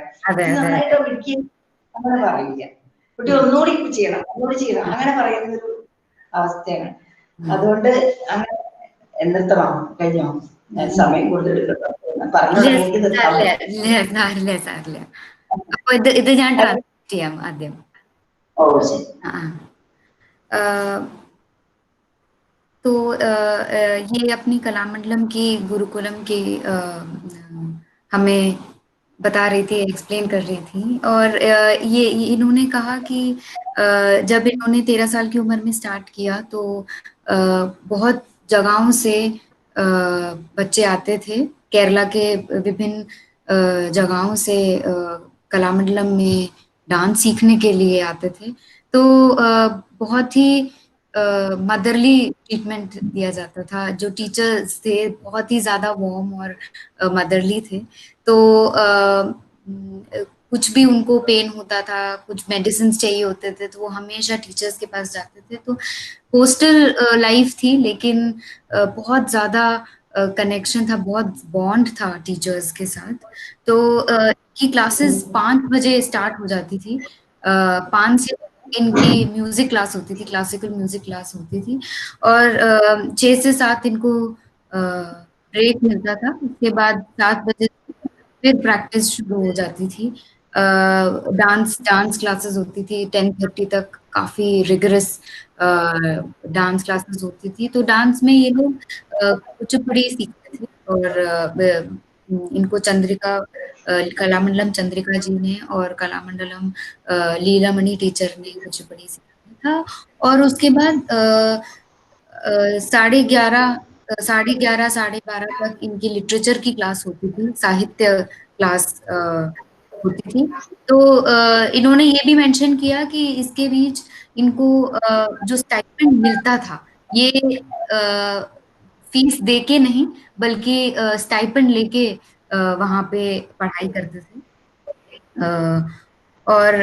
നന്നായിട്ട് ഒരിക്കലും അങ്ങനെ പറയില്ല. കുട്ടി ഒന്നുകൂടി ചെയ്യണം അങ്ങനെ പറയുന്ന ഒരു അവസ്ഥയാണ്. അതുകൊണ്ട് അങ്ങനെ നിർത്തണം. കഴിഞ്ഞോ? സമയം കൂടുതൽ എടുക്കട്ടോ. അപ്പൊ ഇത് ഞാൻ ട്രാൻസ്ലേറ്റ് ചെയ്യാം ആദ്യം. तो ये अपनी कलामंडलम की गुरुकुलम की हमें बता रही थी, एक्सप्लेन कर रही थी. और ये इन्होंने कहा कि जब इन्होंने 13 साल की उम्र में स्टार्ट किया तो बहुत जगहों से बच्चे आते थे. केरला के विभिन्न जगहों से कलामंडलम में डांस सीखने के लिए आते थे. तो बहुत ही मदरली ट्रीटमेंट दिया जाता था. जो टीचर्स थे बहुत ही ज्यादा वार्म और मदरली थे. तो कुछ भी उनको पेन होता था, कुछ मेडिसिन चाहिए होते थे, तो वो हमेशा टीचर्स के पास जाते थे. तो हॉस्टल लाइफ थी, लेकिन बहुत ज्यादा कनेक्शन था, बहुत बॉन्ड था टीचर्स के साथ. तो की क्लासेस 5 बजे स्टार्ट हो जाती थी. 5 से इनकी म्यूजिक क्लास होती थी, क्लासिकल म्यूजिक क्लास होती थी. और 6 से 7 इनको ब्रेक मिलता था. उसके बाद 7 बजे फिर प्रैक्टिस शुरू हो जाती थी. डांस क्लासेस होती थी 10:30 तक. काफी रिगरस डांस क्लासेस होती थी. तो डांस में ये लोग कुचिपुड़ी सीखते थे. और इनको चंद्रिका कलामंडलम चंद्रिका जी ने और कलामंडलम लीलामणि टीचर ने कुचिपुड़ी सिखाया था. और उसके बाद 11:30 12:30 तक इनकी लिटरेचर की क्लास होती थी, साहित्य क्लास होती थी। तो इन्होंने ये भी मेंशन किया कि इसके बीच इनको जो स्टाइपेंड मिलता था ये फीस दे के नहीं बल्कि स्टाइपेंड लेके वहाँ पे पढ़ाई करते थे। और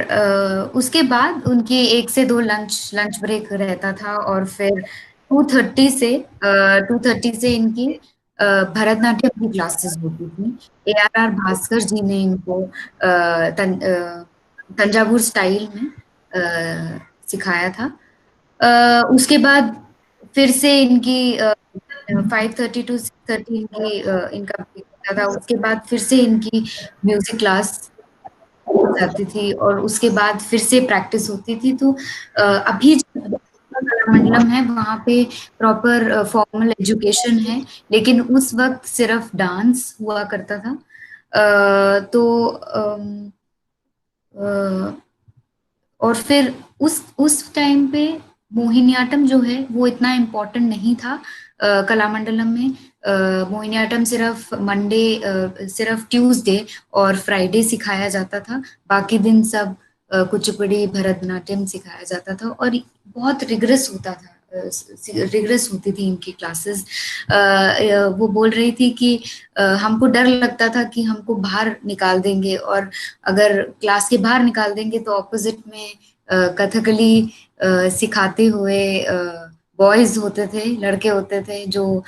उसके बाद उनकी 1 से 2 लंच ब्रेक रहता था और फिर 2:30 से इनकी भरतनाट्यम की क्लासेस होती थी। ARR भास्कर जी ने इनको तंजावुर स्टाइल में सिखाया था। उसके बाद फिर से इनकी 5:30 to 6:30 इनका break होता था। उसके बाद फिर से इनकी म्यूजिक क्लास जाती थी और उसके बाद फिर से प्रैक्टिस होती थी। तो अभी जो कलामंडलम है वहाँ पे प्रॉपर फॉर्मल एजुकेशन है, लेकिन उस वक्त सिर्फ डांस हुआ करता था। तो और फिर उस टाइम पे मोहिनीअट्टम जो है वो इतना इम्पोर्टेंट नहीं था कलामंडलम में। मोहिनीअट्टम सिर्फ ट्यूसडे और फ्राइडे सिखाया जाता था, बाकी दिन सब कुचिपुड़ी भरतनाट्यम सिखाया जाता था और बहुत रिग्रेस होता था, रिग्रेस होती थी इनकी क्लासेस। वो बोल रही थी कि हमको डर लगता था कि हमको बाहर निकाल देंगे और अगर क्लास के बाहर निकाल देंगे तो ऑपोजिट में कथकली सिखाते हुए बॉयज होते थे, लड़के होते थे जो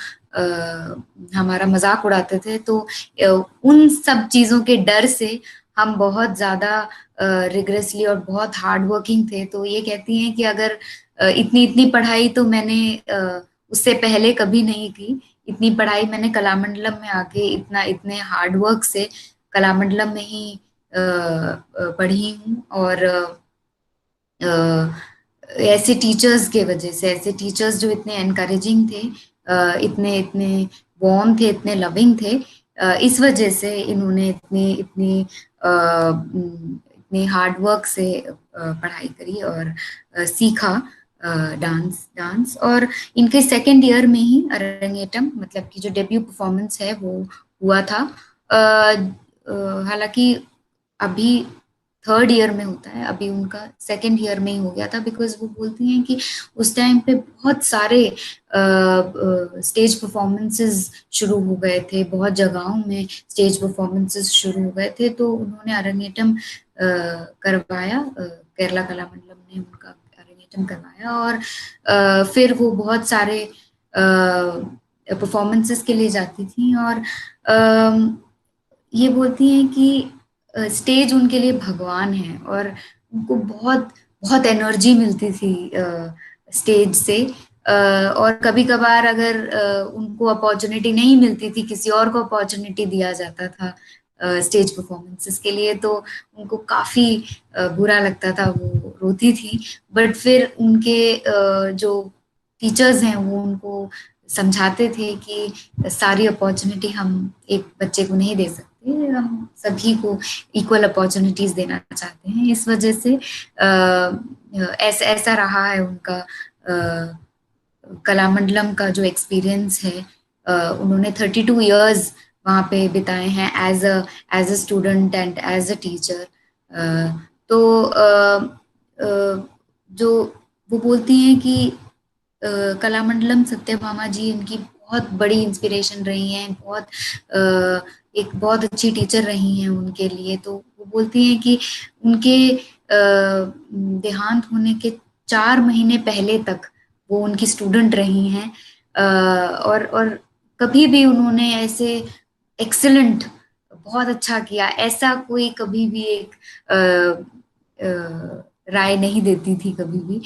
हमारा मजाक उड़ाते थे। तो उन सब चीजों के डर से हम बहुत ज्यादा रिग्रेसली और बहुत हार्ड वर्किंग थे। तो ये कहती हैं कि अगर इतनी इतनी पढ़ाई तो मैंने उससे पहले कभी नहीं की। इतनी पढ़ाई मैंने कलामंडलम में आके इतने हार्ड वर्क से कलामंडलम में ही पढ़ी हूँ। और ऐसे टीचर्स के वजह से, ऐसे टीचर्स जो इतने एनकरेजिंग थे, इतने इतने वार्म थे, इतने लविंग थे, इस वजह से इन्होंने इतनी हार्ड वर्क से पढ़ाई करी और सीखा डांस। और इनके सेकेंड ईयर में ही अरंगेटम मतलब कि जो डेब्यू परफॉर्मेंस है वो हुआ था। हालांकि अभी थर्ड ईयर में होता है, अभी उनका सेकेंड ईयर में ही हो गया था, बिकॉज वो बोलती हैं कि उस टाइम पे बहुत सारे स्टेज परफॉर्मेंसेस शुरू हो गए थे, बहुत जगहों में स्टेज परफॉर्मेंसेस शुरू हो गए थे। तो उन्होंने अरंगेटम करवाया, केरला कलामंडलम ने उनका अरंगेटम करवाया और फिर वो बहुत सारे परफॉर्मेंसेस के लिए जाती थी। और ये बोलती हैं कि स्टेज उनके लिए भगवान है और उनको बहुत बहुत एनर्जी मिलती थी स्टेज से। और कभी कभार अगर उनको अपॉर्चुनिटी नहीं मिलती थी, किसी और को अपॉर्चुनिटी दिया जाता था स्टेज परफॉर्मेंसेस के लिए, तो उनको काफी बुरा लगता था, वो रोती थी। बट फिर उनके जो टीचर्स हैं वो उनको समझाते थे कि सारी अपॉर्चुनिटी हम एक बच्चे को नहीं दे सकते, हम सभी को इक्वल अपॉर्चुनिटीज देना चाहते हैं। इस वजह से ऐसा रहा है उनका कलामंडलम का जो एक्सपीरियंस है। उन्होंने 32 इयर्स वहाँ पे बिताए हैं as a student and as a teacher. तो जो वो बोलती हैं कि कलामंडलम सत्यभामा जी इनकी बहुत बड़ी इंस्पिरेशन रही हैं, एक बहुत अच्छी टीचर रही हैं उनके लिए। तो वो बोलती हैं कि उनके देहांत होने के 4 महीने पहले तक वो उनकी स्टूडेंट रही हैं। और कभी भी उन्होंने ऐसे एक्सीलेंट, बहुत अच्छा किया, ऐसा कोई कभी भी एक राय नहीं देती थी कभी भी।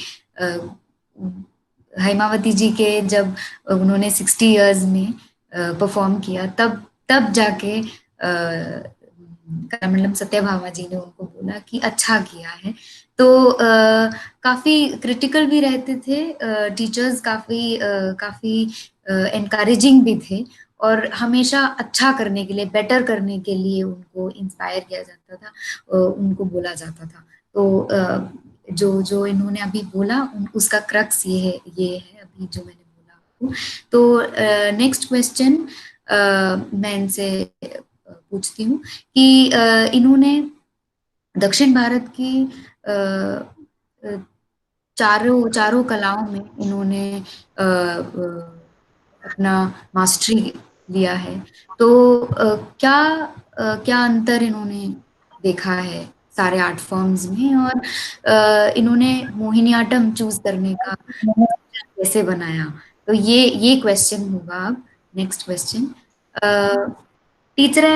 हेमावती जी के जब उन्होंने 60 इयर्स में परफॉर्म किया, तब जाके कलामंडलम सत्यभामा जी ने उनको बोला कि अच्छा किया है। तो काफी क्रिटिकल भी रहते थे टीचर्स, काफी एनकरेजिंग भी थे और हमेशा अच्छा करने के लिए, बेटर करने के लिए उनको इंस्पायर किया जाता था, उनको बोला जाता था। तो जो इन्होंने अभी बोला उसका क्रक्स ये है अभी जो मैंने बोला आपको। तो नेक्स्ट क्वेश्चन मैं इनसे पूछती हूँ कि इन्होंने दक्षिण भारत की चारों कलाओं में इन्होंने अपना मास्टरी लिया है। तो क्या अंतर इन्होंने देखा है सारे आर्ट फॉर्म्स में, और इन्होंने मोहिनीअट्टम चूज करने का कैसे बनाया? तो ये क्वेश्चन होगा अब। नेक्स्ट क्वेश्चन, ടീച്ചറെ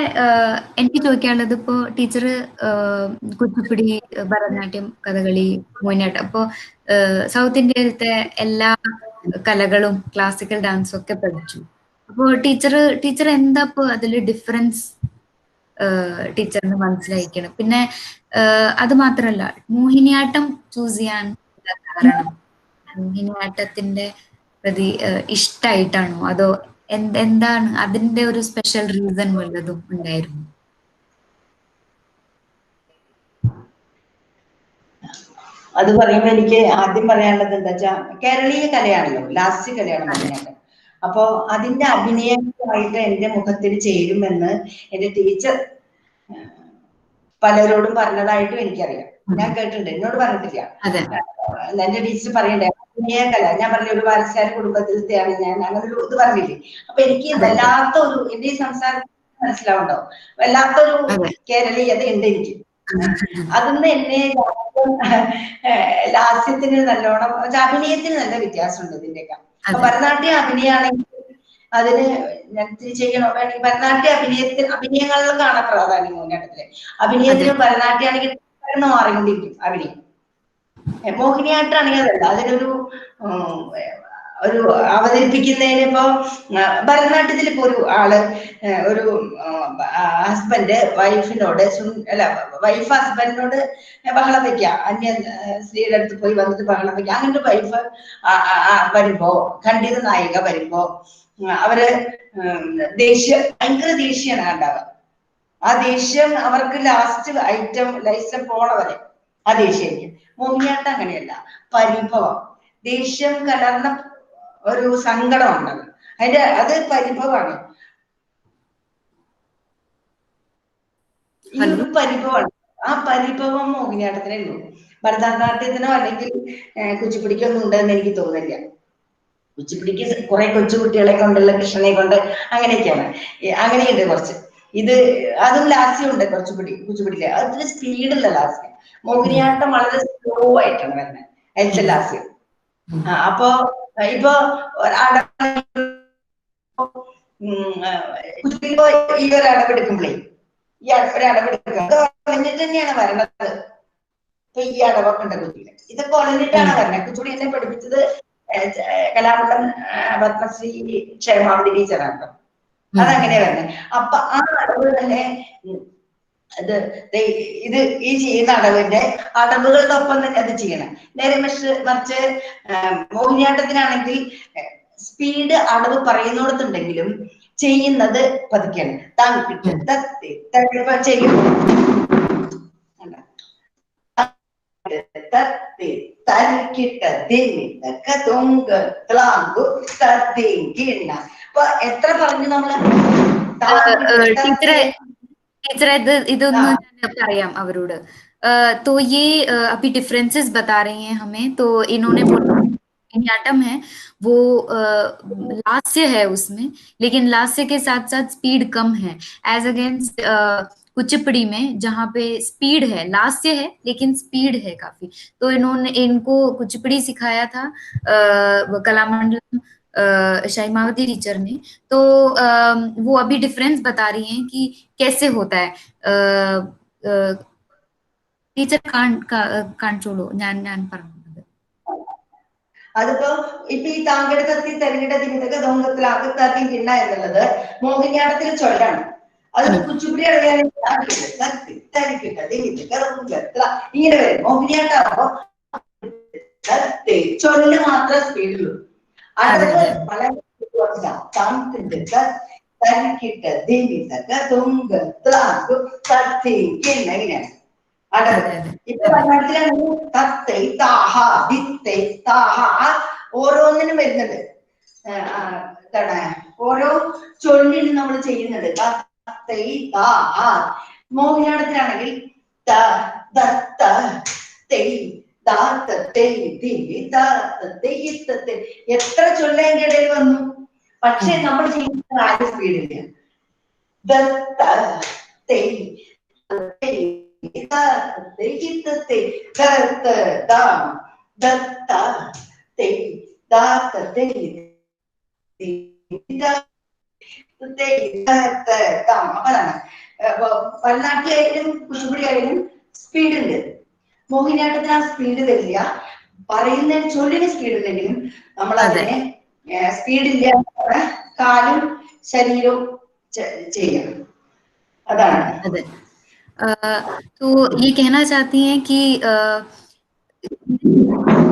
എനിക്ക് ചോദിക്കാനുള്ളത്, ഇപ്പോൾ ടീച്ചർ കുച്ചിപ്പുടി, ഭരതനാട്യം, കഥകളി, മോഹിനിയാട്ടം, അപ്പോൾ സൗത്ത് ഇന്ത്യയിലത്തെ എല്ലാ കലകളും ക്ലാസിക്കൽ ഡാൻസും ഒക്കെ പഠിച്ചു. അപ്പോൾ ടീച്ചർ എന്താ ഇപ്പോൾ അതിൽ ഡിഫറൻസ് ടീച്ചറിന് മനസ്സിലായിരിക്കണം? പിന്നെ അത് മാത്രമല്ല, മോഹിനിയാട്ടം ചൂസ് ചെയ്യാൻ കാരണം മോഹിനിയാട്ടത്തിന്റെ പ്രതി ഇഷ്ടായിട്ടാണോ, അതോ എന്താണ് അതിന്റെ ഒരു സ്പെഷ്യൽ റീസൺ വല്ലതും ഉണ്ടായിരുന്നു? അത് പറയുമ്പോൾ എനിക്ക് ആദ്യം പറയാനുള്ളത് എന്താ വെച്ചാൽ, കേരളീയ കലയാണല്ലോ, ലാസ്യ കലയാണ് മോഹിനിയാട്ടം. അപ്പോ അതിന്റെ അഭിനയമായിട്ട് എന്റെ മുഖത്തിൽ ചേരുമെന്ന് എന്റെ ടീച്ചർ പലരോടും പറഞ്ഞതായിട്ടും എനിക്കറിയാം. ഞാൻ കേട്ടിട്ടുണ്ട്, എന്നോട് പറഞ്ഞിട്ടില്ല. എന്റെ ടീച്ചർ പറയണ്ടേ അഭിനയ കല, ഞാൻ പറഞ്ഞ ഒരു വാരസ്യാല കുടുംബത്തിലത്തെയാണ് ഞാൻ, അങ്ങനെ ഒരു ഇത് പറഞ്ഞില്ലേ. അപ്പൊ എനിക്ക് വല്ലാത്ത ഒരു, എന്റെ ഈ സംസാരത്തിൽ മനസ്സിലാവുണ്ടോ, വല്ലാത്തൊരു കേരളീയത ഉണ്ട് എനിക്ക്. അതിന്ന് എന്നെ ലാസ്യത്തിന് നല്ലോണം, അഭിനയത്തിന് നല്ല വ്യത്യാസമുണ്ട് ഇതിന്റെയൊക്കെ. അപ്പൊ ഭരതനാട്യം അഭിനയാണെങ്കിൽ അതിന് ഞാൻ ചെയ്യണോ വേണമെങ്കിൽ, ഭരതനാട്യ അഭിനയങ്ങളിലും കാണാൻ പ്രാധാന്യം മോഹിനിയാട്ടത്തില്. അഭിനയത്തിന് ഭരതനാട്യമാണെങ്കിൽ മാറിക്കൊണ്ടിരിക്കും അഭിനയം. മോഹിനിയാട്ടമാണെങ്കിൽ അതല്ല, അതിനൊരു ഒരു അവതരിപ്പിക്കുന്നതിന് ഇപ്പൊ ഭരതനാട്യത്തിൽ ഇപ്പൊ ഒരു ആള് ഒരു ഹസ്ബൻഡ് വൈഫിനോട്, അല്ല വൈഫ് ഹസ്ബൻഡിനോട് ബഹളം വെക്കുക, അന്യ സ്ത്രീയുടെ അടുത്ത് പോയി വന്നിട്ട് ബഹളം വെക്കുക. അങ്ങനത്തെ വൈഫ് വരുമ്പോ, ഖണ്ഡിത നായിക വരുമ്പോ അവര് ഭയങ്കര ദേഷ്യാണ് ഉണ്ടാവുക. ആ ദേഷ്യം അവർക്ക് ലാസ്റ്റ് ലൈസം പോണവരെ ആ ദേഷ്യം. മോഹിനിയാട്ടം അങ്ങനെയല്ല, പരിഭവം, ദേഷ്യം കലർന്ന ഒരു സങ്കടം ഉണ്ടത്, അത് പരിഭവമാണ്. ഈ ഒരു പരിഭവമാണ്, ആ പരിഭവം മോഹിനിയാട്ടത്തിനേ ഉള്ളൂ. ഭരതനാട്യത്തിനോ അല്ലെങ്കിൽ കുച്ചിപ്പുടിക്കോ ഒന്നും ഉണ്ടെന്ന് എനിക്ക് തോന്നുന്നില്ല. കുച്ചിപ്പുടിക്ക് കുറെ കൊച്ചുകുട്ടികളെ കൊണ്ടുള്ള, കൃഷ്ണനെ കൊണ്ട് അങ്ങനെയൊക്കെയാണ്, അങ്ങനെയുണ്ട് കുറച്ച്. ഇത് അതും ലാസ്യമുണ്ട് കുച്ചിപ്പുടിയില്, അതിന് സ്പീഡുള്ള ലാസ്യം. മോഹിനിയാട്ടം വളരെ സ്ലോ ആയിട്ടാണ് വരുന്നത് അതിലത്തെ ലാസ്യം. അപ്പൊ ഇപ്പൊ ഈ ഒരു അടവെടുക്കുമ്പോഴേ, ഈ ഒരടവെടുക്കുക ഒളിഞ്ഞിട്ട് തന്നെയാണ് വരണത്. ഇപ്പൊ ഈ അടവൊക്കെ ഉണ്ട് കുട്ടിയില്, ഇതൊക്കെ ഒളിഞ്ഞിട്ടാണ് വരണത്. കുച്ചുടി എന്നെ പഠിപ്പിച്ചത് കലാമണ്ഡലം പത്മശ്രീ ക്ഷേമാവതി ടീച്ചറാണ്. അതങ്ങനെയാ വരുന്നത്. അപ്പൊ ആ അടവ് തന്നെ ഇത് ഈ ചെയ്യുന്ന അടവിന്റെ അടവുകളുടെ ഒപ്പം തന്നെ അത് ചെയ്യണം. നേരെ മറിച്ച് മോഹിനിയാട്ടത്തിനാണെങ്കിൽ സ്പീഡ് അടവ് പറയുന്നിടത്തുണ്ടെങ്കിലും ചെയ്യുന്നത് പതുക്കെയാണ്. ചെയ്യും അപ്പൊ എത്ര പറഞ്ഞു നമ്മള് ടീച്ചറെ ഇതൊന്നും പറയാം അവരോട്. तो ये अभी डिफरेंसेस बता रही हैं हमें। तो इन्होंने मोहिनीअट्टम है वो लास्य है उसमें, लेकिन लास्य के साथ साथ स्पीड कम है एज अगेंस्ट कुचिपुड़ी में, जहाँ पे स्पीड है, लास्य है लेकिन स्पीड है काफी। तो इनको कुचिपुड़ी सिखाया था कलामंडलम शैमावती टीचर ने। तो वो अभी डिफरेंस बता रही हैं कि कैसे होता है। ടീച്ചർ കാണിച്ചോളൂ, ഞാൻ പറഞ്ഞത്. അതിപ്പോ ഇപ്പൊ ഈ താങ്കട തത്തി തരികിട തിമിതക ദോങ്കത്തിലാക്കി തത്തി തിണ്ണ എന്നുള്ളത് മോഹിനിയാട്ടത്തിൽ ചൊല്ലാണ്. അത് കുച്ചിപ്പുടി ഇങ്ങനെ വരും. മോഹിനിയാട്ടാകുമ്പോ ചൊല്ല് മാത്രമേ സ്പീഡുള്ളൂ. അടവ് വളരെ ഇങ്ങനെയാണ് അടവ്. ഇപ്പൊ ഓരോന്നിനും വരുന്നത് എന്താണ്, ഓരോ ചൊല്ലിനും നമ്മൾ ചെയ്യുന്നത്. മോഹിനിയാട്ടത്തിലാണെങ്കിൽ ത ദത്ത തെയ് ദാത്ത തെയ് തി ദാത്ത തെയ് ത. എത്ര ചൊല്ലേന്റെ ഇടയിൽ വന്നു, പക്ഷെ നമ്മൾ ചെയ്യുന്ന ആദ്യ സ്പീഡില്ല. ദത്ത തെയ് തെയ് ദാത്ത തെയ് ത ദത്ത ദാ ദത്ത തെയ് ദാത്ത തെയ് അതാണ്. ഭരതനാട്യായാലും കുച്ചിപ്പുടി ആയാലും സ്പീഡ് ഉണ്ട്. മോഹിനിയാട്ടത്തിന് ആ സ്പീഡ് വരില്ല, പറയുന്ന ചൊല്ലിന് സ്പീഡ് ഉണ്ടെങ്കിലും നമ്മൾ അതിനെ സ്പീഡില്ല, കാലും ശരീരവും ചെയ്യണം. അതാണ്. तो ये कहना चाहती हैं कि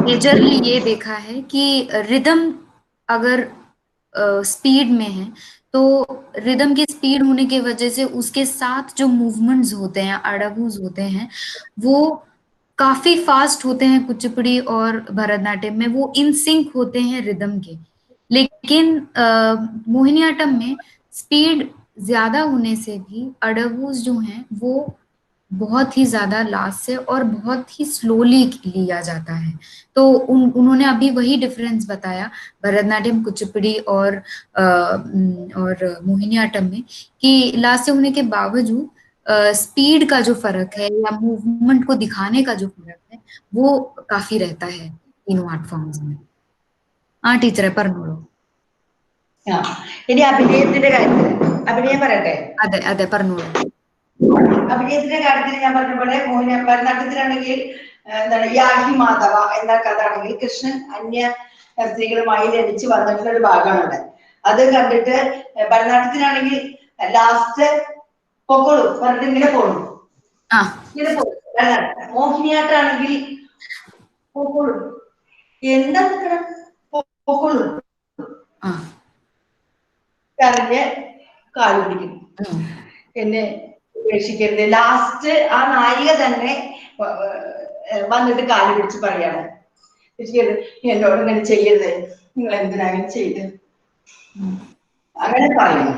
मेजरली ये देखा है कि रिदम अगर स्पीड में है तो रिदम की स्पीड होने की वजह से उसके साथ जो मूवमेंट्स होते हैं, अड़गूज होते हैं, वो काफी फास्ट होते हैं कुचिपुड़ी और भरतनाट्यम में, वो इन सिंक होते हैं रिदम के। लेकिन मोहिनीअट्टम में स्पीड ज्यादा होने से भी अड़गूज जो हैं वो बहुत ही ज्यादा लास्ट से और बहुत ही स्लोली लिया जाता है। तो उन्होंने अभी वही डिफरेंस बताया भरतनाट्यम, कुचिपुड़ी और मोहिनीअट्टम में, कि लास्ट से होने के बावजूद स्पीड का जो फर्क है या मूवमेंट को दिखाने का जो फर्क है वो काफी रहता है तीनों आर्ट फॉर्म्स में. ടീച്ചറെ പറഞ്ഞോളൂ. ഇനി അഭിനയത്തിന്റെ കാര്യത്തിൽ അഭിനയം പറയട്ടെ. അതെ അതെ പറഞ്ഞോളൂ. അഭിനയത്തിന്റെ കാര്യത്തിൽ ഞാൻ പറഞ്ഞ പോലെ ഭരതനാട്യത്തിലാണെങ്കിൽ എന്താണ് യാഹി മാധവ എന്ന കഥ ആണെങ്കിൽ കൃഷ്ണൻ അന്യ സ്ത്രീകളുമായി ലഭിച്ച് വന്നിട്ടുള്ള ഒരു ഭാഗമാണ്. അത് കണ്ടിട്ട് ഭരതനാട്യത്തിലാണെങ്കിൽ ലാസ്റ്റ് പൊക്കോളൂ പറഞ്ഞിട്ട് ഇങ്ങനെ പോകണം, ഇങ്ങനെ പോകും. മോഹിനിയാട്ടാണെങ്കിൽ പൊക്കോളൂ എന്താ പൊക്കോളൂ കരഞ്ഞ് കാല് പിടിക്കും, എന്നെ ഉപേക്ഷിക്കരുത്. ലാസ്റ്റ് ആ നായിക തന്നെ വന്നിട്ട് കാല് പിടിച്ച് പറയാണ്, എന്നോട് ഇങ്ങനെ ചെയ്യരുത്, നിങ്ങൾ എന്തിനാ അങ്ങനെ ചെയ്ത്, അങ്ങനെ പറയുന്നു.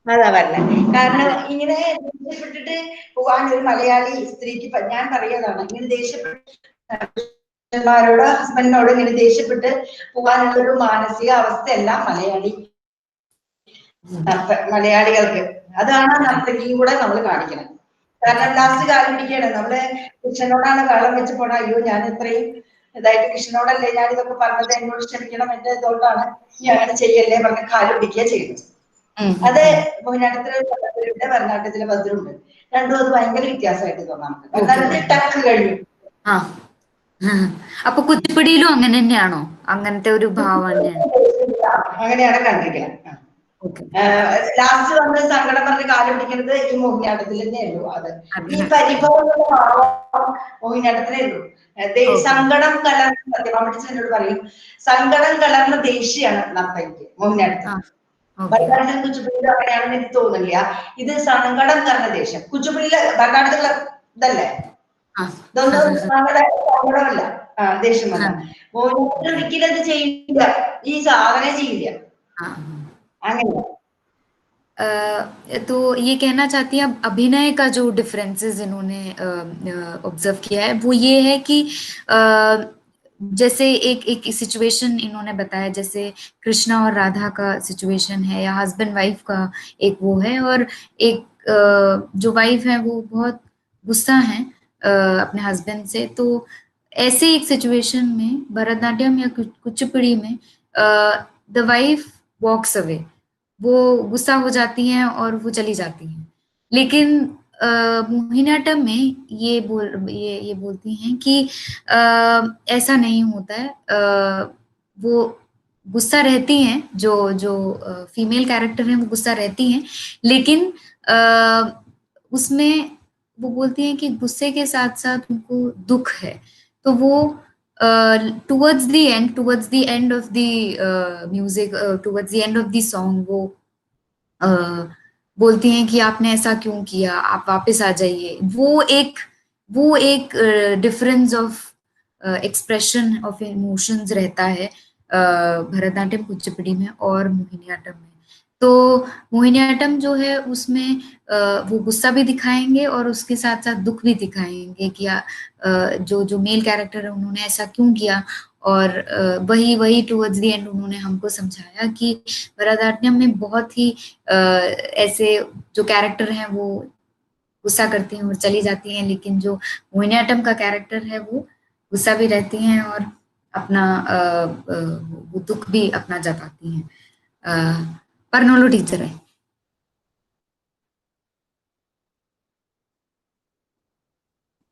അതാ പറഞ്ഞത്. കാരണം ഇങ്ങനെ ദേഷ്യപ്പെട്ടിട്ട് പോകാൻ ഒരു മലയാളി സ്ത്രീക്ക് ഞാൻ പറയുന്നതാണ്, ഇങ്ങനെ ദേഷ്യപ്പെട്ട് ഹസ്ബൻഡിനോട് ഇങ്ങനെ ദേഷ്യപ്പെട്ട് പോകാനുള്ള ഒരു മാനസിക അവസ്ഥയല്ല മലയാളികൾക്ക്. അതാണ് നർത്തകിയും കൂടെ നമ്മൾ കാണിക്കണം. കാരണം ലാസ്റ്റ് കാലം പിടിക്കുകയാണ്. നമ്മള് കൃഷ്ണനോടാണ് കാലം വെച്ച് പോണ, അയ്യോ ഞാൻ ഇത്രയും ഇതായിട്ട് കൃഷ്ണനോടല്ലേ ഞാൻ ഇതൊക്കെ പറഞ്ഞത്, എന്നോട് ക്ഷമിക്കണം, എന്റെ ഇതുകൊണ്ടാണ് നീ അങ്ങനെ ചെയ്യല്ലേ പറഞ്ഞ് കാലം പിടിക്കുക ചെയ്യുന്നത്. അത് മോഹിനിയാട്ടത്തിലെ ഭദ്രമുണ്ട്, ഭരതനാട്യത്തിലെ ഭദ്രമുണ്ട്. രണ്ടും അത് ഭയങ്കര വ്യത്യാസമായിട്ട് തോന്നാം. ഭരതനാട്യത്തിൽ ടക്ക് കഴിഞ്ഞു. അപ്പൊ കുച്ചിപ്പുടിയിലും അങ്ങനെ തന്നെയാണോ? അങ്ങനത്തെ ഒരു ഭാവം അങ്ങനെയാണ് കണ്ടിരിക്കുന്നത്. ലാസ്റ്റ് വന്ന് സങ്കടം പറഞ്ഞ് കാല് പിടിക്കുന്നത് ഈ മോഹിനിയാട്ടത്തിൽ തന്നെയുള്ളൂ. അത് ഈ പരിഭവം മോഹിനിയാട്ടത്തിലേ ഉള്ളൂ. സങ്കടം കലർന്ന, സത്യഭാമ പറയും, സങ്കടം കലർന്ന ദേഷ്യമാണ് നർത്തകിക്ക് മോഹിനിയാട്ടത്തിൽ. ഭരതനാട്യം കുച്ചിപ്പുടിയിൽ അങ്ങനെയാണെന്ന് എനിക്ക് തോന്നുന്നില്ല. ഇത് സങ്കടം കലർന്ന ദേഷ്യം. കുച്ചിപ്പുടിയിലെ ഭരതനാട്യത്തിലുള്ള ഇതല്ലേ, ഇതൊന്നും സങ്കടമല്ല, ദേഷ്യം വന്ന. മോഹിനിയാട്ടത്തിൽ ഒരിക്കലും അത് ചെയ്യില്ല, ഈ സാധനം ചെയ്യില്ല. तो ये कहना चाहती है अभिनय का जो डिफरेंसेस इन्होंने ऑब्जर्व किया है वो ये है कि जैसे एक सिचुएशन इन्होंने बताया, जैसे कृष्णा और राधा का सिचुएशन है या हस्बैंड वाइफ का एक वो है, और एक जो वाइफ है वो बहुत गुस्सा है अपने हस्बैंड से। तो ऐसे एक सिचुएशन में भरतनाट्यम या कुचिपुड़ी में द वाइफ वॉक्स अवे, वो गुस्सा हो जाती हैं और वो चली जाती हैं। लेकिन मोहिनीअट्टम में ये बोलती हैं कि ऐसा नहीं होता है, वो गुस्सा रहती हैं, जो फीमेल कैरेक्टर हैं वो गुस्सा रहती हैं, लेकिन उसमें वो बोलती हैं कि गुस्से के साथ साथ उनको दुख है। तो वो towards the end of the music, towards the end of the song, वो बोलती हैं कि आपने ऐसा क्यों किया, आप वापस आ जाइए। वो एक difference of expression of emotions रहता है भरतनाट्यम कुचिपुड़ी में और मोहिनीअट्टम में। तो मोहिनीअट्टम जो है उसमें वो गुस्सा भी दिखाएंगे और उसके साथ साथ दुख भी दिखाएंगे कि जो मेल कैरेक्टर है उन्होंने ऐसा क्यों किया, और वही टुवर्ड्स द एंड उन्होंने हमको समझाया कि भरतनाट्यम में बहुत ही ऐसे जो कैरेक्टर हैं वो गुस्सा करती हैं और चली जाती हैं, लेकिन जो मोहिनीअट्टम का कैरेक्टर है वो गुस्सा भी रहती हैं और अपना वो दुख भी अपना जताती हैं। परनोलो टीचर है।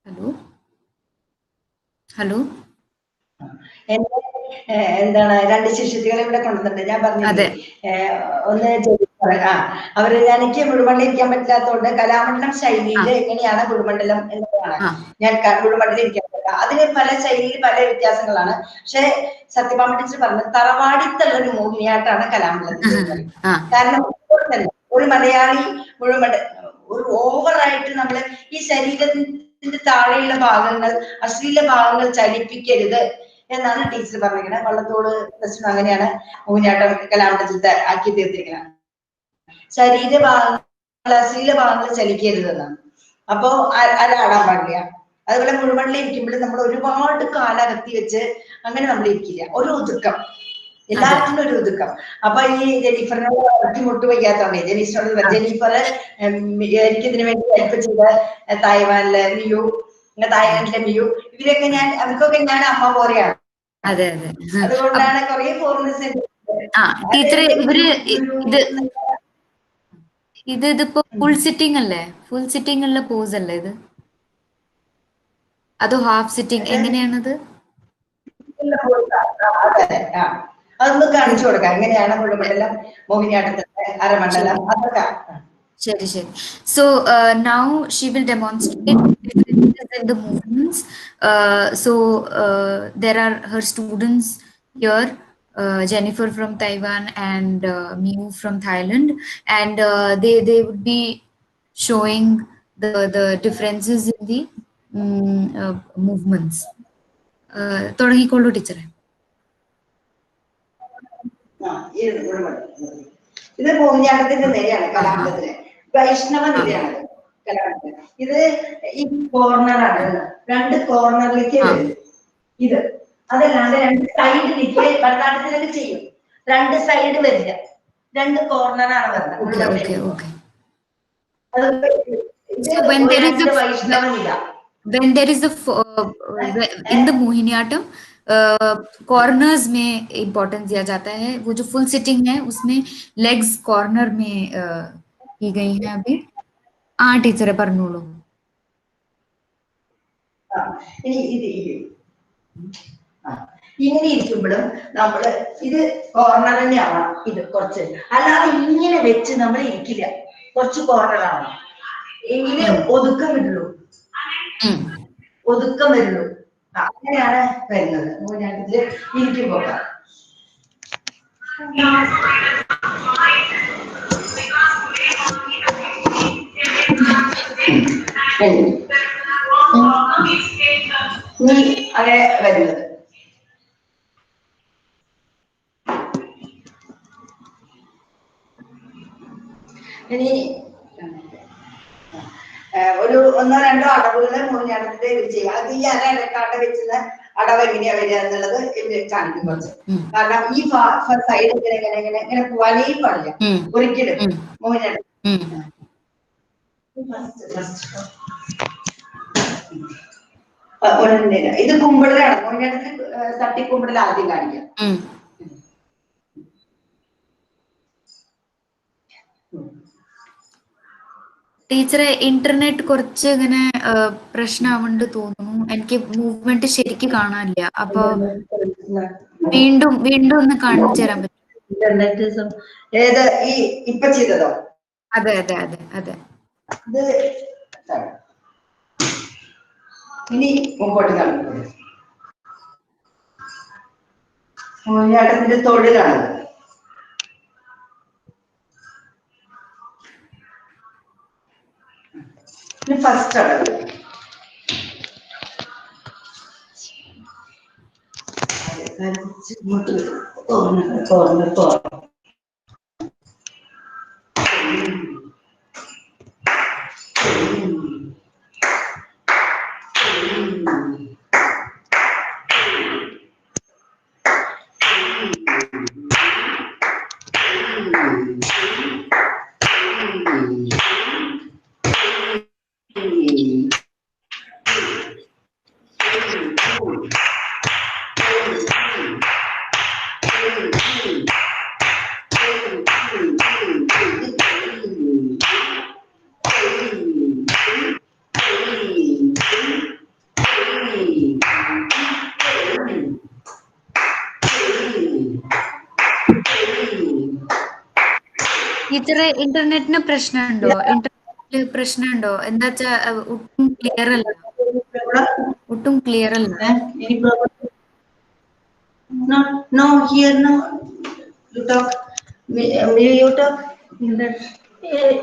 ഹലോ ഹലോ എന്താണ് രണ്ട് ശിഷ്യത്തികളെ ഇവിടെ കൊണ്ടുവന്നിട്ടുണ്ട്. ഞാൻ പറഞ്ഞില്ലേ അതെ ഒന്ന് അവര് എനിക്ക് മുഴുമണ്ഡലം ഇരിക്കാൻ പറ്റാത്തതുകൊണ്ട് കലാമണ്ഡലം ശൈലിയിൽ എങ്ങനെയാണ് മുഴുമണ്ഡലം എന്നതാണ് ഞാൻ മുഴുമണ്ഡലം ഇരിക്കാൻ പറ്റില്ല. അതിന് പല ശൈലിയിൽ പല വ്യത്യാസങ്ങളാണ്. പക്ഷെ സത്യഭാമ ടീച്ചർ പറഞ്ഞ തറവാടിത്തുള്ള ഒരു മോഹിനിയാട്ടാണ് കലാമണ്ഡലത്തിൽ. കാരണം ഒരു മലയാളി ഒരു ഓവറായിട്ട് നമ്മള് ഈ ശരീരത്തിന്റെ താഴെയുള്ള ഭാഗങ്ങൾ അശ്ലീല ഭാഗങ്ങൾ ചലിപ്പിക്കരുത് എന്നാണ് ടീച്ചർ പറഞ്ഞിരിക്കുന്നത്. വള്ളത്തോട് പ്രശ്നം അങ്ങനെയാണ് മോഹിനിയാട്ടം കലാമണ്ഡലത്തിൽ ആക്കി തീർത്തിരിക്കുന്നത്. ശരീരഭാഗങ്ങൾ അശ്ലീല ഭാഗങ്ങൾ ചലിക്കരുതെന്നാണ്. അപ്പോ അതാടാൻ പാടില്ല. അതുപോലെ മുഴുവണ്ണിൽ ഇരിക്കുമ്പോൾ നമ്മൾ ഒരുപാട് കാലകത്തി വെച്ച് അങ്ങനെ നമ്മൾ ഇരിക്കില്ല. ഒരു ഒതുക്കം, എല്ലാത്തിനും ഒരു ഒതുക്കം. അപ്പൊ ഈ ജെനിഫറിനോട് ബുദ്ധിമുട്ട് വയ്യാത്തോണ്ടേ ജെനിഫർ എനിക്കിതിനു വേണ്ടി ഹെൽപ്പ് ചെയ്ത തായ്വാനിലെ മിയു, തായ്ലൻഡിലെ മിയു, ഇവരൊക്കെ അവർക്കൊക്കെ ഞാൻ അമ്മ പോലെയാണ്. അതുകൊണ്ടാണ് കുറെ ഫോറിനേഴ്സ് ടീച്ചർ ഇതിപ്പോ ഫുൾ സിറ്റിംഗ് അല്ലേ? ഫുൾ സിറ്റിംഗ് ഉള്ള പോസ് അല്ലേ ഇത്? അതോ ഹാഫ് സിറ്റിംഗ് എങ്ങനെയാണത്? അതൊന്ന് കാണിച്ചു കൊടുക്കാം എങ്ങനെയാണ് മുഴുമണ്ഡലം മോഹിനിയാട്ടത്തിന്റെ അരമണ്ഡലം അതൊക്കെ. ശരി ശരി. So now she will demonstrate differences in the movements. So there are her students here, Jennifer from Taiwan and Miu from Thailand, and they would be showing the differences in the movements. തുടങ്ങിക്കോളൂ ടീച്ചറെ. ഇത് മോഹിനിയാട്ടത്തിന്റെ നിലയാണ് കലാമണ്ഡലത്തിന്. വൈഷ്ണവ നിലയാണ് കലാമണ്ഡലം. ഇത് ഈ കോർണറാണ്, രണ്ട് കോർണറിലേക്ക് വരും ഇത്. അതല്ലാണ്ട് രണ്ട് സൈഡിലേക്ക് ഭരതനാട്യത്തിലൊക്കെ ചെയ്യും, രണ്ട് സൈഡ് വരില്ല, രണ്ട് കോർണറാണ് വരുന്നത്. വൈഷ്ണവ നില. When there is in the Mohiniyattam corners में इम्पोर्टेंस दिया जाता है. वो जो फुल सिटिंग है उसमें लेग्स कॉर्नर में की गई हैं अभी. ടീച്ചറെ പറഞ്ഞോളൂ. ഇങ്ങനെ ഇരിക്കുമ്പോഴും നമ്മള് ഇത് കോർണർ തന്നെയാണ്. ഇത് കുറച്ച് അല്ലാതെ ഇങ്ങനെ വെച്ച് നമ്മൾ ഇരിക്കില്ല, കുറച്ച് കോർണറാണ് എങ്കിലേ ഒതുക്കം വരുള്ളൂ, ഒതുക്കം വരുള്ളൂ. അങ്ങനെയാണ് വരുന്നത് മോഹിനിയാട്ടത്തില് ഇരിക്കുമ്പോ. അങ്ങനെ വരുന്നത്. ഇനി ഒരു ഒന്നോ രണ്ടോ അടവുകൾ മോഹിനിയാട്ടത്തിന്റെ ഇത് ചെയ്യും. അത് ഈ അരക്കാട്ട വെച്ചുള്ള അടവ് എങ്ങനെയാ വരിക എന്നുള്ളത് കാണിക്കും കുറച്ച്. കാരണം ഈ സൈഡ് ഇങ്ങനെ പോവാനേ പാടില്ല ഒരിക്കലും മോഹിനിയാട്ടം. ഇത് കുമ്പിടലാണ് മോഹിനിയാട്ടത്തിൽ. തട്ടിക്കുമ്പിടൽ ആദ്യം കാണിക്കാം. ടീച്ചറെ ഇന്റർനെറ്റ് കുറച്ച് ഇങ്ങനെ പ്രശ്നമാവുന്നുണ്ട് തോന്നുന്നു. എനിക്ക് മൂവ്മെന്റ് ശരിക്കും കാണാനില്ല. അപ്പൊ വീണ്ടും ഒന്ന് കാണിച്ചു തരാൻ പറ്റും? ഇന്റർനെറ്റ് ഏത് ഈ ഇപ്പൊ ചെയ്തതോ? അതെ അതെ അതെ അതെ. ഇത് ഇനി മുമ്പോട്ട് കാണിക്കുന്നത് മോഹിനിയാട്ടത്തിന്റെ തൊഴിലാണ്. ഫസ്റ്റ് അടവ് കോർണർ. ടീച്ചറെ ഇന്റർനെറ്റിന് പ്രശ്നമുണ്ടോ? ഇന്റർനെറ്റില് പ്രശ്നമുണ്ടോ? എന്താ വെച്ചാ ഒട്ടും ക്ലിയർ അല്ല. ഒട്ടും ക്ലിയർ അല്ല. No, here no. You talk. Will you talk?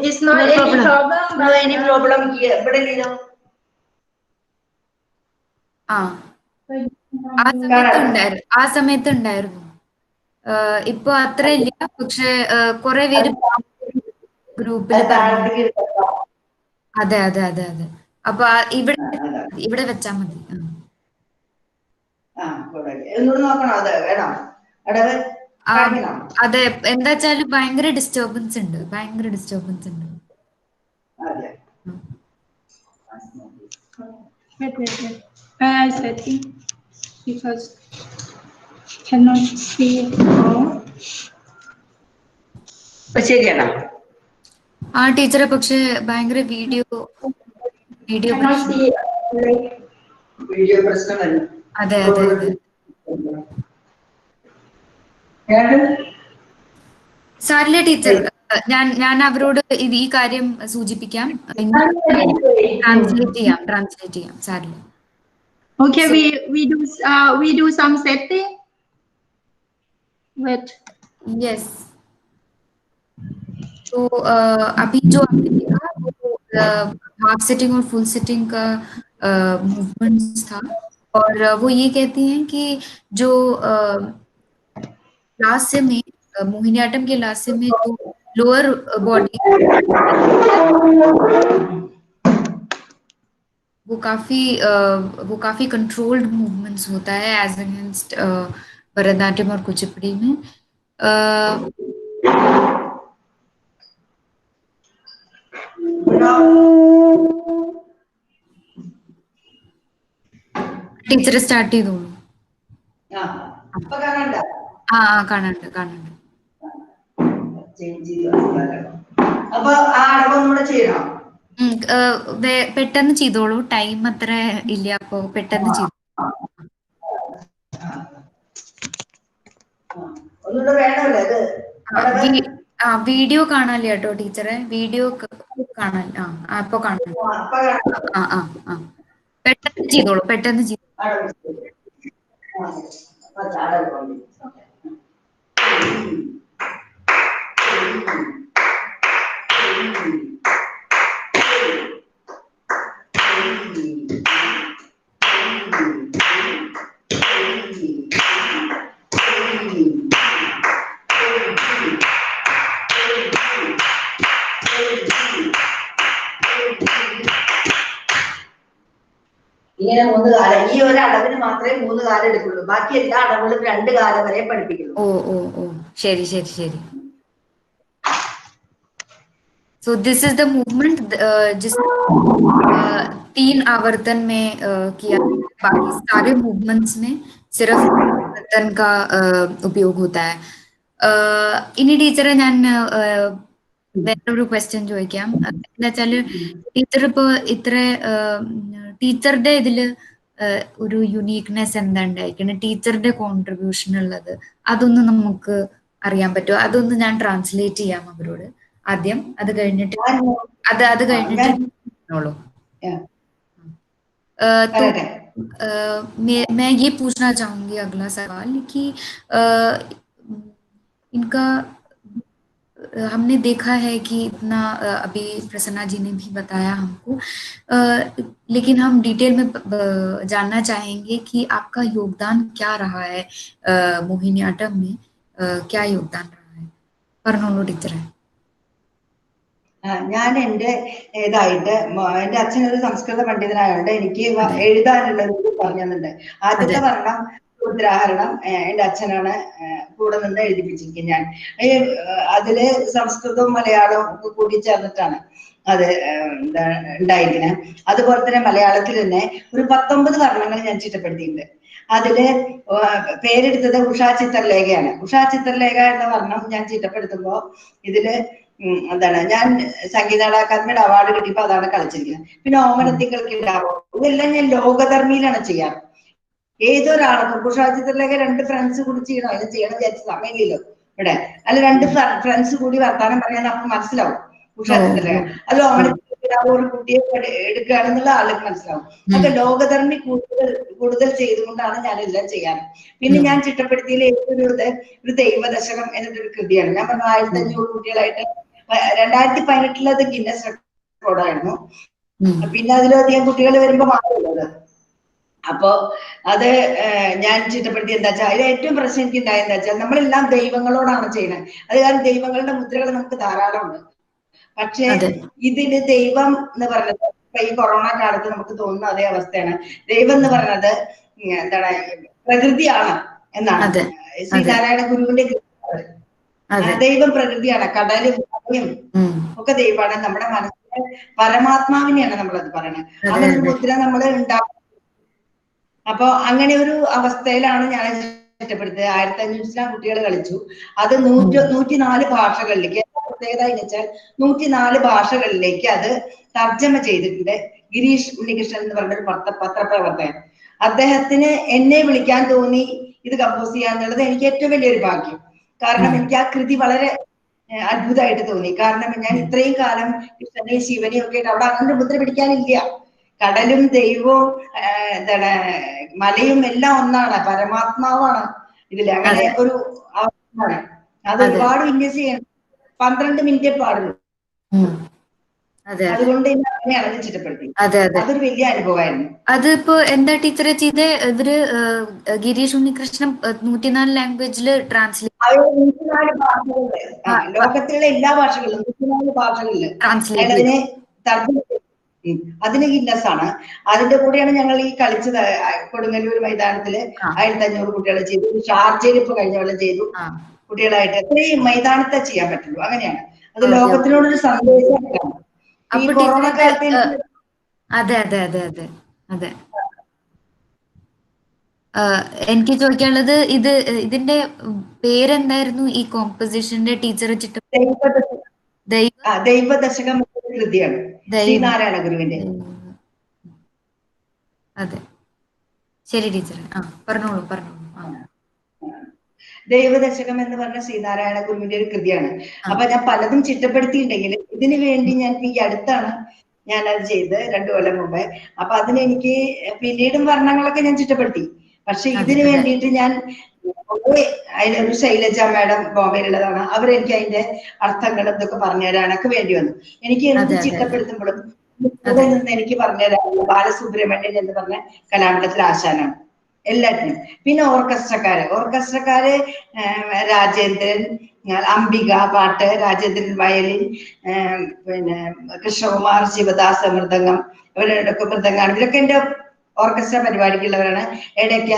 It's not any problem. No any problem here. But ആ സമയത്ത് ഉണ്ടായിരുന്നു. ഇപ്പൊ അത്ര ഇല്ല. പക്ഷെ കുറെ പേര് ഗ്രൂപ്പിൽ പറഞ്ഞു. അതെ അതെ അതെ അതെ. അപ്പൊ ഇവിടെ വെച്ചാ മതി. അതെ, എന്താ വെച്ചാല് ഭയങ്കര ഡിസ്റ്റർബൻസ് ഉണ്ട്. Setting because cannot see all. ശരിയാണോ? ആ ടീച്ചറെ, പക്ഷെ ഭയങ്കര വീഡിയോ പ്രശ്നമല്ല. അതെ അതെ അതെ. സാരില്ല ടീച്ചർ, ഞാൻ അവരോട് ഈ കാര്യം സൂചിപ്പിക്കാം. ട്രാൻസ്ലേറ്റ് ചെയ്യാം സാരില്ല. Okay, we do some setting. Wait. Yes. तो अभी जो आपने देखा वो हाफ सेटिंग और फुल सेटिंग का मूवमेंट्स था, और वो ये कहती हैं कि जो लास्ट से में मोहिनीअट्टम के लास्ट से में जो लोअर बॉडी वो काफी कंट्रोल्ड मूवमेंट्स होता है एज अगेंस्ट भरतनाट्यम और कुचिपुड़ी में. ടീച്ചർ സ്റ്റാർട്ട് ചെയ്തോളൂ. കാണുന്നുണ്ട്. പെട്ടെന്ന് ചെയ്തോളൂ, ടൈം അത്ര ഇല്ല, അപ്പൊ പെട്ടെന്ന് ചെയ്തു. വീഡിയോ കാണാല്ലേ കേട്ടോ ടീച്ചറെ, വീഡിയോ കാണാൻ. അപ്പൊ കാണാൻ. പെട്ടെന്ന് ചെയ്തോളൂ. ഇങ്ങനെ 3 കാലം, ഈ ഒരു അടവിന് മാത്രമേ 3 കാലം എടുക്കുള്ളൂ. ബാക്കി എല്ലാ അടവുകളും 2 കാലം വരെ പഠിപ്പിക്കുന്നു. ഓ ശരി. So this is the movement जिसमें 3 आवर्तन में किया, बाकी सारे मूवमेंट्स में सिर्फ आवर्तन का उपयोग होता है. ഇനി ടീച്ചറെ ഞാൻ വേറൊരു ക്വസ്റ്റ്യൻ ചോദിക്കാം. എന്താ വെച്ചാല് ടീച്ചർ ഇപ്പൊ ഇത്ര ടീച്ചറുടെ ഇതില് ഒരു യുണീക്നെസ് എന്താ ഉണ്ടായിരിക്കണം, ടീച്ചറുടെ കോൺട്രിബ്യൂഷൻ ഉള്ളത്, അതൊന്ന് നമുക്ക് അറിയാൻ പറ്റുമോ? അതൊന്ന് ഞാൻ ട്രാൻസ്ലേറ്റ് ചെയ്യാം അവരോട് ആദ്യം. അത് കഴിഞ്ഞിട്ട് मैं ये पूछना चाहूंगी अगला सवाल कि इनका हमने देखा है कि इतना अभी प्रसन्ना जी ने भी बताया हमको, लेकिन हम डिटेल में जानना चाहेंगे कि आपका योगदान क्या रहा है मोहिनीअट्टम में, क्या योगदान रहा है? പറഞ്ഞോളൂ ടീച്ചറെ. ഞാൻ എൻ്റെ ഇതായിട്ട് എൻ്റെ അച്ഛനൊരു സംസ്കൃത പണ്ഡിതനായോണ്ട് എനിക്ക് എഴുതാനുള്ളത് പറഞ്ഞു തന്നിട്ടുണ്ട്. ആദ്യത്തെ വർണ്ണം ഉദ്രാഹരണം എൻ്റെ അച്ഛനാണ് കൂടെ നിന്ന് എഴുതിപ്പിച്ചിരിക്കുന്നത്. ഞാൻ അതില് സംസ്കൃതവും മലയാളവും ഒക്കെ കൂടി ചേർന്നിട്ടാണ് അത് ഉണ്ടായിരിക്കുന്നത്. അതുപോലെ തന്നെ മലയാളത്തിൽ തന്നെ ഒരു 19 വർണ്ണങ്ങൾ ഞാൻ ചിട്ടപ്പെടുത്തിയിട്ടുണ്ട്. അതില് പേരെടുത്തത് ഉഷാ ചിത്രലേഖയാണ്. ഉഷാ ചിത്രലേഖ എന്ന വർണ്ണം ഞാൻ ചിട്ടപ്പെടുത്തുമ്പോ ഇതില് എന്താണ്, ഞാൻ സംഗീത അക്കാദമിയുടെ അവാർഡ് കിട്ടിയപ്പോ അതാണ് കളിച്ചിരിക്കുന്നത്. പിന്നെ ഓമനത്തിങ്കൾക്ക് ഉണ്ടാവും. ഇതെല്ലാം ഞാൻ ലോകധർമ്മിയിലാണ് ചെയ്യാറ്. ഏതൊരാൾക്കും ഉഷാ ചിത്രലേഖ 2 ഫ്രണ്ട്സ് കൂടി ചെയ്യണം, അതിന് ചെയ്യണം വിചാരിച്ച സമയമില്ലല്ലോ. ഇവിടെ അല്ല രണ്ട് ഫ്രണ്ട്സ് കൂടി വർത്താനം പറയാൻ നമുക്ക് മനസ്സിലാവും ഉഷാരത്തില് അത് ഒരു കുട്ടിയെ എടുക്കുകയാണെന്നുള്ള ആൾക്ക് മനസ്സിലാവും. അതൊക്കെ ലോകധർമ്മി കൂടുതൽ ചെയ്തുകൊണ്ടാണ് ഞാൻ എല്ലാം ചെയ്യാറ്. പിന്നെ ഞാൻ ചിട്ടപ്പെടുത്തിയിൽ ഏറ്റവും ഒരു ദൈവദശകം എന്നൊരു കൃതിയാണ്. ഞാൻ പറഞ്ഞ 1500 കുട്ടികളായിട്ട് 2018 അത് ഗിന്നസ് റെക്കോർഡായിരുന്നു. പിന്നെ അതിലധികം കുട്ടികൾ വരുമ്പോ മാറുള്ളത്. അപ്പോ അത് ഞാൻ ചിട്ടപ്പെടുത്തി എന്താ വെച്ചാൽ അതിൽ ഏറ്റവും പ്രശ്നം എനിക്ക് ഉണ്ടായെന്താ വെച്ചാൽ നമ്മളെല്ലാം ദൈവങ്ങളോടാണ് ചെയ്യുന്നത്. അത് കാരണം ദൈവങ്ങളുടെ മുദ്രകൾ നമുക്ക് ധാരാളം ഉണ്ട്. പക്ഷേ ഇതില് ദൈവം എന്ന് പറഞ്ഞത് ഇപ്പൊ ഈ കൊറോണ കാലത്ത് നമുക്ക് തോന്നുന്ന അതേ അവസ്ഥയാണ്. ദൈവം എന്ന് പറഞ്ഞത് എന്താണ് പ്രകൃതിയാണ് എന്നാണ് ശ്രീനാരായണ ഗുരുവിന്റെ ദൈവം പ്രകൃതിയാണ്. കടലും മഴയും ഒക്കെ ദൈവമാണ്. നമ്മുടെ മനസ്സിലെ പരമാത്മാവിനെയാണ് നമ്മളത് പറയുന്നത്. അങ്ങനെ ഒരു മുദ്ര നമ്മൾ ഉണ്ടാക്കും. അപ്പൊ അങ്ങനെ ഒരു അവസ്ഥയിലാണ് ഞാൻ ചിട്ടപ്പെടുത്തിയത്. 1500 കുട്ടികൾ കളിച്ചു. അത് 104 ഭാഷകളിലേക്ക്, പ്രത്യേകത എന്ന് വെച്ചാൽ 104 ഭാഷകളിലേക്ക് അത് തർജ്ജമ ചെയ്തിട്ടുണ്ട്. ഗിരീഷ് ഉണ്ണികൃഷ്ണൻ എന്ന് പറഞ്ഞൊരു പത്രപ്രവർത്തകൻ. അദ്ദേഹത്തിന് എന്നെ വിളിക്കാൻ തോന്നി ഇത് കമ്പോസ് ചെയ്യാന്നുള്ളത് എനിക്ക് ഏറ്റവും വലിയൊരു ഭാഗ്യം. കാരണം എനിക്ക് ആ കൃതി വളരെ അത്ഭുതമായിട്ട് തോന്നി. കാരണം ഞാൻ ഇത്രയും കാലം കൃഷ്ണനെയും ശിവനെയും ഒക്കെ അവിടെ അങ്ങനെ മുദ്ര പിടിക്കാനില്ല. കടലും ദൈവവും എന്താണ് മലയും എല്ലാം ഒന്നാണ്, പരമാത്മാവാണ് ഇതില്. അങ്ങനെ ഒരു അവസ്ഥയാണ്. അത് ഒരുപാട് വിന്യസ് ചെയ്യണം. 12 മിനിറ്റേ പാടുള്ളൂ. അതുകൊണ്ട് അങ്ങനെയാണ് ചിട്ടപ്പെടുത്തി. അതൊരു വലിയ അനുഭവമായിരുന്നു. അതിപ്പോ എന്താ ടീച്ചറെ ചെയ്ത് ഇവര് ഗിരീഷ് ഉണ്ണികൃഷ്ണൻ 104 ലാംഗ്വേജില് ട്രാൻസ്ലേറ്റ് 104 ഭാഷകളില്, ലോകത്തിലുള്ള എല്ലാ ഭാഷകളിലും 104 ഭാഷകളില് അതിനെ തർജ്ജമ. അതിന് ഗിന്നസ് ആണ്. അതിന്റെ കൂടെയാണ് ഞങ്ങൾ ഈ കളിച്ചത്. കൊടുങ്ങല്ലൂർ മൈതാനത്തില് 1500 കുട്ടികളെ ചെയ്തു. ഷാർജയിൽ ഇപ്പൊ കഴിഞ്ഞ കൊല്ലം ചെയ്തു കുട്ടികളായിട്ട്. അത്രയും മൈതാനത്തെ ചെയ്യാൻ പറ്റുള്ളൂ. അങ്ങനെയാണ് അത് ലോകത്തിനോടൊരു സന്ദേശമാണ്. ഈ കൊറോണ കാലത്ത് അതെ എനിക്ക് ചോദിക്കാനുള്ളത് ഇതിന്റെ പേരെന്തായിരുന്നു ഈ കോമ്പോസിഷന്റെ ടീച്ചർ ദൈവദശകം കൃതിയാണ് ശ്രീനാരായണ ഗുരുവിന്റെ. അതെ ശരി ടീച്ചർ പറഞ്ഞോളൂ. ദൈവദശകം എന്ന് പറഞ്ഞ ശ്രീനാരായണ ഗുരുവിന്റെ ഒരു കൃതിയാണ്. അപ്പൊ ഞാൻ പലതും ചിട്ടപ്പെടുത്തിയിട്ടുണ്ടെങ്കിൽ ഇതിനു വേണ്ടി ഞാൻ ഈ അടുത്താണ് ഞാനത് ചെയ്ത് 2 കൊല്ലം മുമ്പ്. അപ്പൊ അതിനെനിക്ക് പിന്നീടും വർണ്ണങ്ങളൊക്കെ ഞാൻ ചിട്ടപ്പെടുത്തി. പക്ഷെ ഇതിനു വേണ്ടിയിട്ട് ഞാൻ അതിലൊരു ശൈലജ മാഡം ബോംബെയിലുള്ളതാണ്. അവരെനിക്ക് അതിന്റെ അർത്ഥങ്ങൾ ഇതൊക്കെ പറഞ്ഞുതരാനൊക്കെ വേണ്ടി വന്നു. എനിക്ക് എന്ത് ചിട്ടപ്പെടുത്തുമ്പോഴും ഇവിടെ നിന്ന് എനിക്ക് പറഞ്ഞുതരാൻ ബാലസുബ്രഹ്മണ്യൻ എന്ന് പറഞ്ഞ കലാമണ്ഡലത്തിലെ ആശാനാണ് എല്ലാറ്റിനും. പിന്നെ ഓർക്കസ്ട്രക്കാര് രാജേന്ദ്രൻ, അംബിക പാട്ട്, രാജേന്ദ്രൻ വയലിൻ, പിന്നെ കൃഷ്ണകുമാർ, ശിവദാസ് മൃദംഗം, ഇവരുടെയൊക്കെ മൃദംഗാണ്. ഇവരൊക്കെ എന്റെ ഓർക്കസ്ട്ര പരിപാടിക്കുള്ളവരാണ്. ഇടയ്ക്ക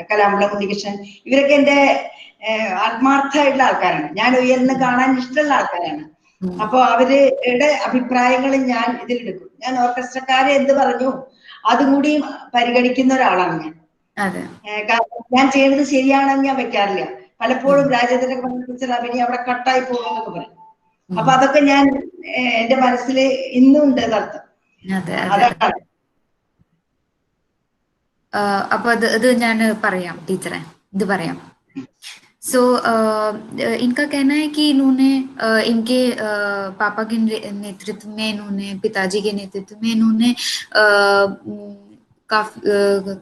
കലാമണ്ഡലം ഉണ്ണികൃഷ്ണൻ, ഇവരൊക്കെ എന്റെ ആത്മാർത്ഥമായിട്ടുള്ള ആൾക്കാരാണ്. ഞാൻ ഉയർന്ന് കാണാൻ ഇഷ്ടമുള്ള ആൾക്കാരാണ്. അപ്പൊ അവരുടെ അഭിപ്രായങ്ങൾ ഞാൻ ഇതിലെടുക്കും. ഞാൻ ഓർക്കസ്ട്രക്കാരെ എന്ത് പറഞ്ഞു അതും കൂടി പരിഗണിക്കുന്ന ഒരാളാണ് ഞാൻ. ഞാൻ ചെയ്യുന്നത് ശരിയാണെന്ന് ഞാൻ വെക്കാറില്ല. പലപ്പോഴും രാജേന്ദ്രനെ ടീച്ചർ അഭിനയം അവിടെ കട്ടായി പോകുമെന്നൊക്കെ പറയും. അപ്പൊ അതൊക്കെ ഞാൻ എന്റെ മനസ്സിൽ ഇന്നും ഉണ്ട് അർത്ഥം. അതാണ്. അപ്പൊ ഇത് ഞാൻ പറയാം ടീച്ചറെ, ഇത് പറയാം. सो इनका कहना है कि इन्होंने इनके पापा के नेतृत्व में, इन्होंने पिताजी के नेतृत्व में इन्होंने काफी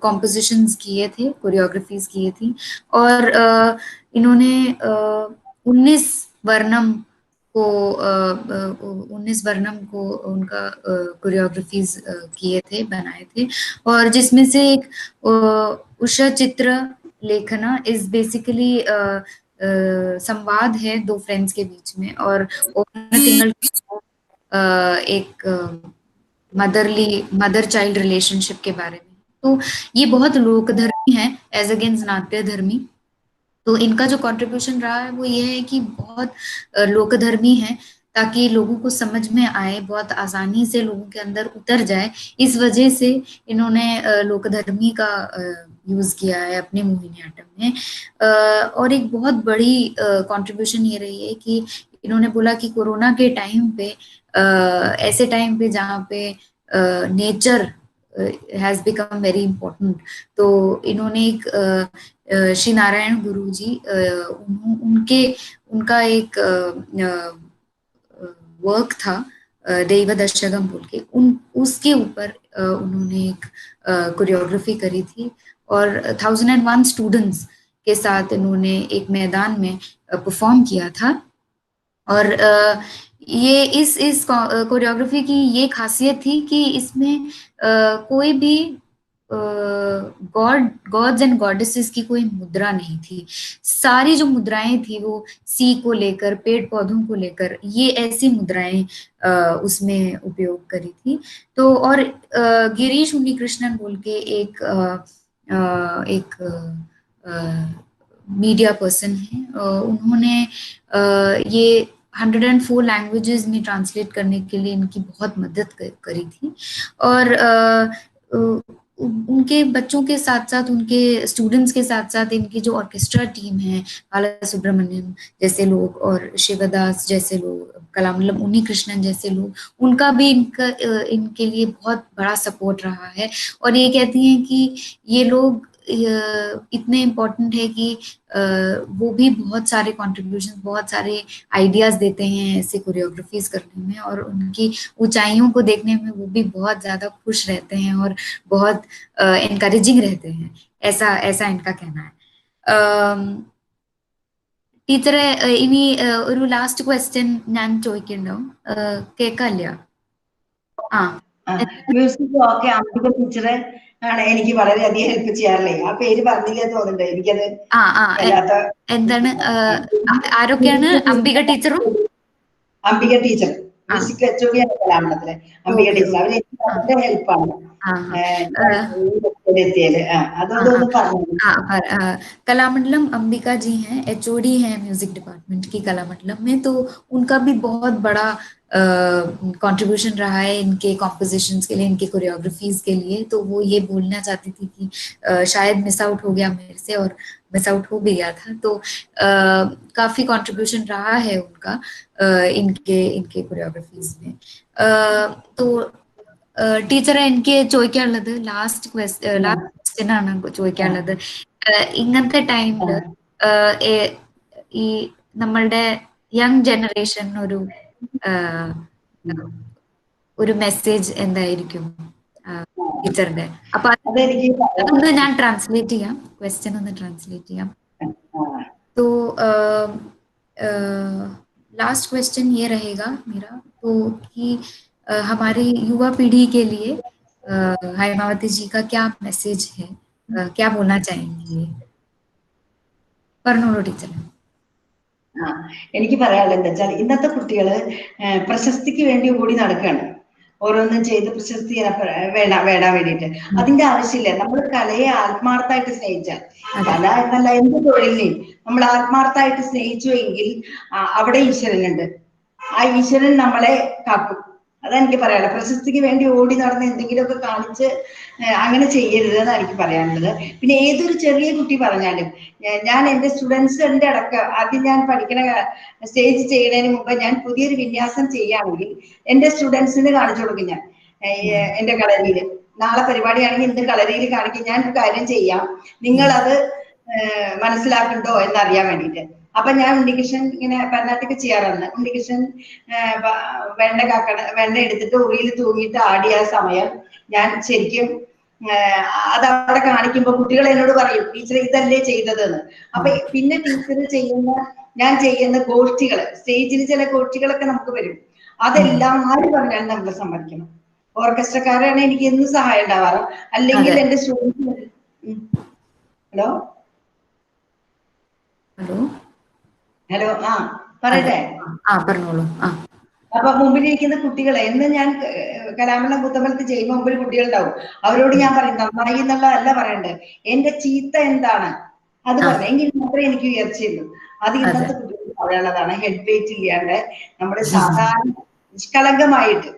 कॉम्पोजिशंस किए थे, कोरियोग्राफीज किए थी. और इन्होंने 19 वर्णम को उनका कोरियोग्राफीज किए थे, बनाए थे. और जिसमें से एक उषा चित्र लेखना इज बेसिकली संवाद है 2 फ्रेंड्स के बीच में. और एक मदर चाइल्ड रिलेशनशिप के बारे में. तो ये बहुत लोकधर्मी है एज अगेंस्ट नाट्य धर्मी. तो इनका जो कंट्रीब्यूशन रहा है वो ये है कि बहुत लोकधर्मी है, ताकि लोगों को समझ में आए, बहुत आसानी से लोगों के अंदर उतर जाए. इस वजह से इन्होंने लोकधर्मी का यूज किया है अपने मोहिनीअट्टम में. और एक बहुत बड़ी कंट्रीब्यूशन ये रही है कि इन्होंने बोला कि कोरोना के टाइम पे, ऐसे टाइम पे जहाँ पे nature has become very important. तो इन्होंने एक श्री नारायण गुरु जी उनका एक वर्क था देव दशकम बोल के, उसके ऊपर उन्होंने एक कोरियोग्राफी करी थी और 1001 स्टूडेंट्स के साथ इन्होंने एक मैदान में परफॉर्म किया था। और ये इस कोरियोग्राफी की ये खासियत थी कि इसमें कोई भी गॉड्स एंड गॉडेसेस की कोई मुद्रा नहीं थी। सारी जो मुद्राएं थी वो सी को लेकर, पेड़ पौधों को लेकर, ये ऐसी मुद्राएं उसमें उपयोग करी थी। तो और गिरीश उन्नीकृष्णन बोल के एक मीडिया पर्सन है, उन्होंने ये 104 लैंग्वेजेस में ट्रांसलेट करने के लिए इनकी बहुत मदद करी थी। और उनके बच्चों के साथ साथ, उनके स्टूडेंट्स के साथ साथ इनकी जो ऑर्केस्ट्रा टीम है, बाला सुब्रमण्यम जैसे लोग और शिवदास जैसे लोग, कलामंडलम उन्नीकृष्णन जैसे लोग, उनका भी इनके लिए बहुत बड़ा सपोर्ट रहा है। और ये कहती हैं कि ये लोग इतने इम्पोर्टेंट है कि वो भी बहुत सारे कॉन्ट्रीब्यूशन, बहुत सारे आइडियाज देते हैं ऐसे कोरियोग्राफीज करने में, और उनकी ऊंचाइयों को देखने में वो भी बहुत ज्यादा खुश रहते हैं और बहुत एनकरेजिंग रहते हैं, ऐसा इनका कहना है। ടീച്ചറെ ഇനി ഒരു ലാസ്റ്റ് ക്വസ്റ്റ്യൻ ഞാൻ ചോദിക്കണ്ടോ? കേൾക്കാല്ല? Music okay. അംബിക ടീച്ചറെ ആണ് എനിക്ക് വളരെയധികം ഹെൽപ്പ് ചെയ്യാറില്ലേ. ആ പേര് പറഞ്ഞില്ലേ തോന്നുന്നുണ്ട് എനിക്കത്. എന്താണ്, ആരൊക്കെയാണ്? അംബിക ടീച്ചറും അംബിക ടീച്ചർ മ്യൂസിക് HOD ആണ് കലാമണ്ഡലത്തിലെ. അംബിക ടീച്ചർ അവര് എനിക്ക് ഹെൽപ്പാണ്. कलामंडलम अंबिका जी हैं, HOD हैं म्यूजिक डिपार्टमेंट की कलामंडलम में। तो उनका भी बहुत बड़ा कंट्रीब्यूशन रहा है इनके कॉम्पोजिशंस के लिए, इनके कोरियोग्राफीज के लिए। तो वो ये बोलना चाहती थी कि शायद मिस आउट हो गया मेरे से, और मिस आउट हो भी गया था। तो काफी कंट्रीब्यूशन रहा है उनका इनके कोरियोग्राफीज में। तो ടീച്ചറെ എനിക്ക് ചോദിക്കാനുള്ളത് ലാസ്റ്റ് ക്വസ്റ്റ്യൻ ആണ് ചോദിക്കാനുള്ളത്. ഇങ്ങനത്തെ ടൈമില് ഈ നമ്മളുടെ യങ് ജനറേഷൻ ഒരു മെസ്സേജ് എന്തായിരിക്കും ടീച്ചറുടെ? അപ്പൊ അതൊന്ന് ഞാൻ ട്രാൻസ്ലേറ്റ് ചെയ്യാം, ക്വസ്റ്റ്യൻ ഒന്ന് ട്രാൻസ്ലേറ്റ് ചെയ്യാം. तो लास्ट क्वेश्चन ये रहेगा मेरा, तो कि हमारी युवा पीढ़ी के लिए हैमावती जी का क्या मैसेज है, क्या बोलना चाहेंगे? പറഞ്ഞോളൂ ടീച്ചർ. എനിക്ക് പറയാനുള്ളത് എന്താ വെച്ചാൽ ഇന്നത്തെ കുട്ടികള് പ്രശസ്തിക്ക് വേണ്ടി ഓടി നടക്കുകയാണ്. ഓരോന്നും ചെയ്ത് പ്രശസ്തി വേടാൻ വേണ്ടിയിട്ട്. അതിന്റെ ആവശ്യമില്ല. നമ്മൾ കലയെ ആത്മാർത്ഥമായിട്ട് സ്നേഹിച്ചാൽ, കല എന്നല്ല എന്ത് തൊഴിലിനെയും നമ്മൾ ആത്മാർത്ഥമായിട്ട് സ്നേഹിച്ചു എങ്കിൽ അവിടെ ഈശ്വരനുണ്ട്. ആ ഈശ്വരൻ നമ്മളെ കാക്കും. അതെനിക്ക് പറയാനുള്ളത്. പ്രശസ്തിക്ക് വേണ്ടി ഓടി നടന്ന് എന്തെങ്കിലുമൊക്കെ കാണിച്ച് അങ്ങനെ ചെയ്യരുത് എന്നാണ് എനിക്ക് പറയാനുള്ളത്. പിന്നെ ഏതൊരു ചെറിയ കുട്ടി പറഞ്ഞാലും, ഞാൻ എൻ്റെ സ്റ്റുഡൻസിന്റെ അടക്കം ആദ്യം ഞാൻ പഠിക്കണ സ്റ്റേജ് ചെയ്യുന്നതിന് മുമ്പ് ഞാൻ പുതിയൊരു വിന്യാസം ചെയ്യുകയാണെങ്കിൽ എൻ്റെ സ്റ്റുഡൻസിന് കാണിച്ചു കൊടുക്കും. ഞാൻ എൻ്റെ കളരിയിൽ നാളെ പരിപാടിയാണെങ്കിൽ ഇന്ന് കളരിയിൽ കാണിക്കും. ഞാൻ കാര്യം ചെയ്യാം, നിങ്ങളത് മനസ്സിലാക്കുന്നുണ്ടോ എന്നറിയാൻ വേണ്ടിയിട്ട്. അപ്പൊ ഞാൻ ഉണ്ണികൃഷ്ണൻ ഇങ്ങനെ ഭരതനാട്യമൊക്കെ ചെയ്യാറുണ്ട്. ഉണ്ണികൃഷ്ണൻ വെണ്ണ എടുത്തിട്ട് ഉറിയിൽ തൂങ്ങിയിട്ട് ആടിയ സമയം ഞാൻ ശരിക്കും അതവിടെ കാണിക്കുമ്പോ കുട്ടികൾ എന്നോട് പറയും, ടീച്ചർ ഇതല്ലേ ചെയ്തതെന്ന്. അപ്പൊ പിന്നെ ടീച്ചർ ഞാൻ ചെയ്യുന്ന ഗോഷ്ഠികള്, സ്റ്റേജിൽ ചില ഗോഷ്ഠികളൊക്കെ നമുക്ക് വരും. അതെല്ലാം ആര് പറഞ്ഞാലും നമ്മൾ സമ്മതിക്കണം. ഓർക്കസ്ട്രക്കാരാണ് എനിക്ക് എന്നും സഹായം ഉണ്ടാവാറ്. അല്ലെങ്കിൽ എന്റെ സ്റ്റുഡൻസ്. ഹലോ ഹലോ പറയട്ടെ. പറഞ്ഞോളൂ. അപ്പൊ മുമ്പിലിരിക്കുന്ന കുട്ടികളെ എന്ന് ഞാൻ കലാമണ്ഡലം പുത്തമ്പലത്ത് ചെയ്യുമ്പോൾ മുമ്പിൽ കുട്ടികളുണ്ടാവും. അവരോട് ഞാൻ പറയും, നന്നായി എന്നുള്ളതല്ല പറയണ്ടത്, എന്റെ ചീത്ത എന്താണ് അത് പറഞ്ഞു എങ്കിൽ മാത്രമേ എനിക്ക് ഉയർച്ചയുള്ളൂ. അത് ഇന്നത്തെ കുട്ടികൾക്ക് പറയാനുള്ളതാണ്. ഹെഡ് വെയിറ്റ് ഇല്ലാണ്ട് നമ്മുടെ സാധാരണ നിഷ്കളങ്കമായിട്ട്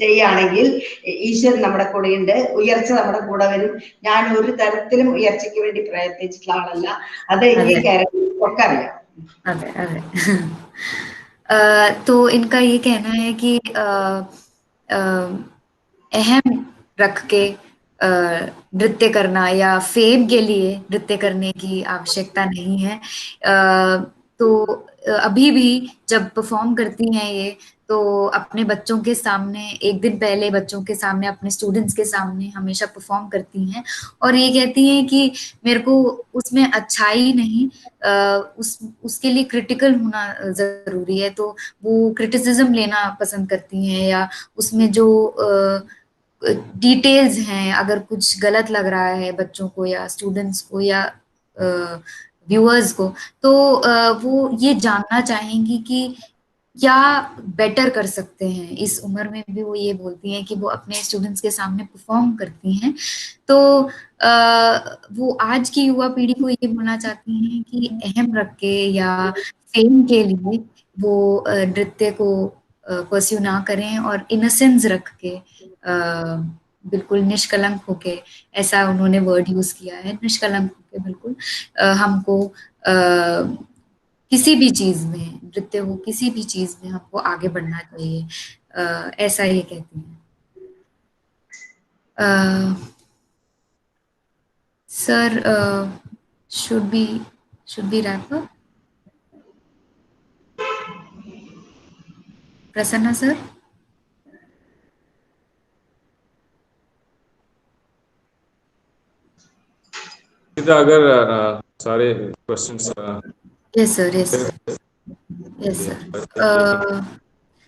ചെയ്യുകയാണെങ്കിൽ ഈശ്വരൻ നമ്മുടെ കൂടെയുണ്ട്, ഉയർച്ച നമ്മുടെ കൂടെ വരും. ഞാൻ ഒരു തരത്തിലും ഉയർച്ചയ്ക്ക് വേണ്ടി പ്രയത്നിച്ചിട്ടുള്ള ആളല്ല. അത് ഈ കേരളത്തിൽ ഒക്കെ അറിയാം. तो इनका ये कहना है कि अहम रख के नृत्य करना या फेम के लिए नृत्य करने की आवश्यकता नहीं है। तो अभी भी जब परफॉर्म करती हैं ये, तो अपने बच्चों के सामने एक दिन पहले बच्चों के सामने, अपने स्टूडेंट्स के सामने हमेशा परफॉर्म करती हैं और ये कहती हैं कि मेरे को उसमें अच्छाई नहीं, उसके लिए क्रिटिकल होना जरूरी है। तो वो क्रिटिसिज्म लेना पसंद करती हैं, या उसमें जो डिटेल्स हैं, अगर कुछ गलत लग रहा है बच्चों को या स्टूडेंट्स को या व्यूअर्स को, तो वो ये जानना चाहेंगी कि क्या बेटर कर सकते हैं। इस उम्र में भी वो ये बोलती हैं कि वो अपने स्टूडेंट्स के सामने परफॉर्म करती हैं। तो वो आज की युवा पीढ़ी को ये बोलना चाहती हैं कि अहम रख के या फेम के लिए वो नृत्य को परस्यू ना करें, और इनोसेंस रख के बिल्कुल निष्कलंक होके, ऐसा उन्होंने वर्ड यूज किया है, निष्कलंक होके बिल्कुल हमको किसी भी चीज में, नृत्य हो किसी भी चीज में, हमको आगे बढ़ना चाहिए, ऐसा ये कहती हैं। Sir, should we wrap up? Prasanna sir? अगर सारे questions Yes sir, yes sir. Yes sir.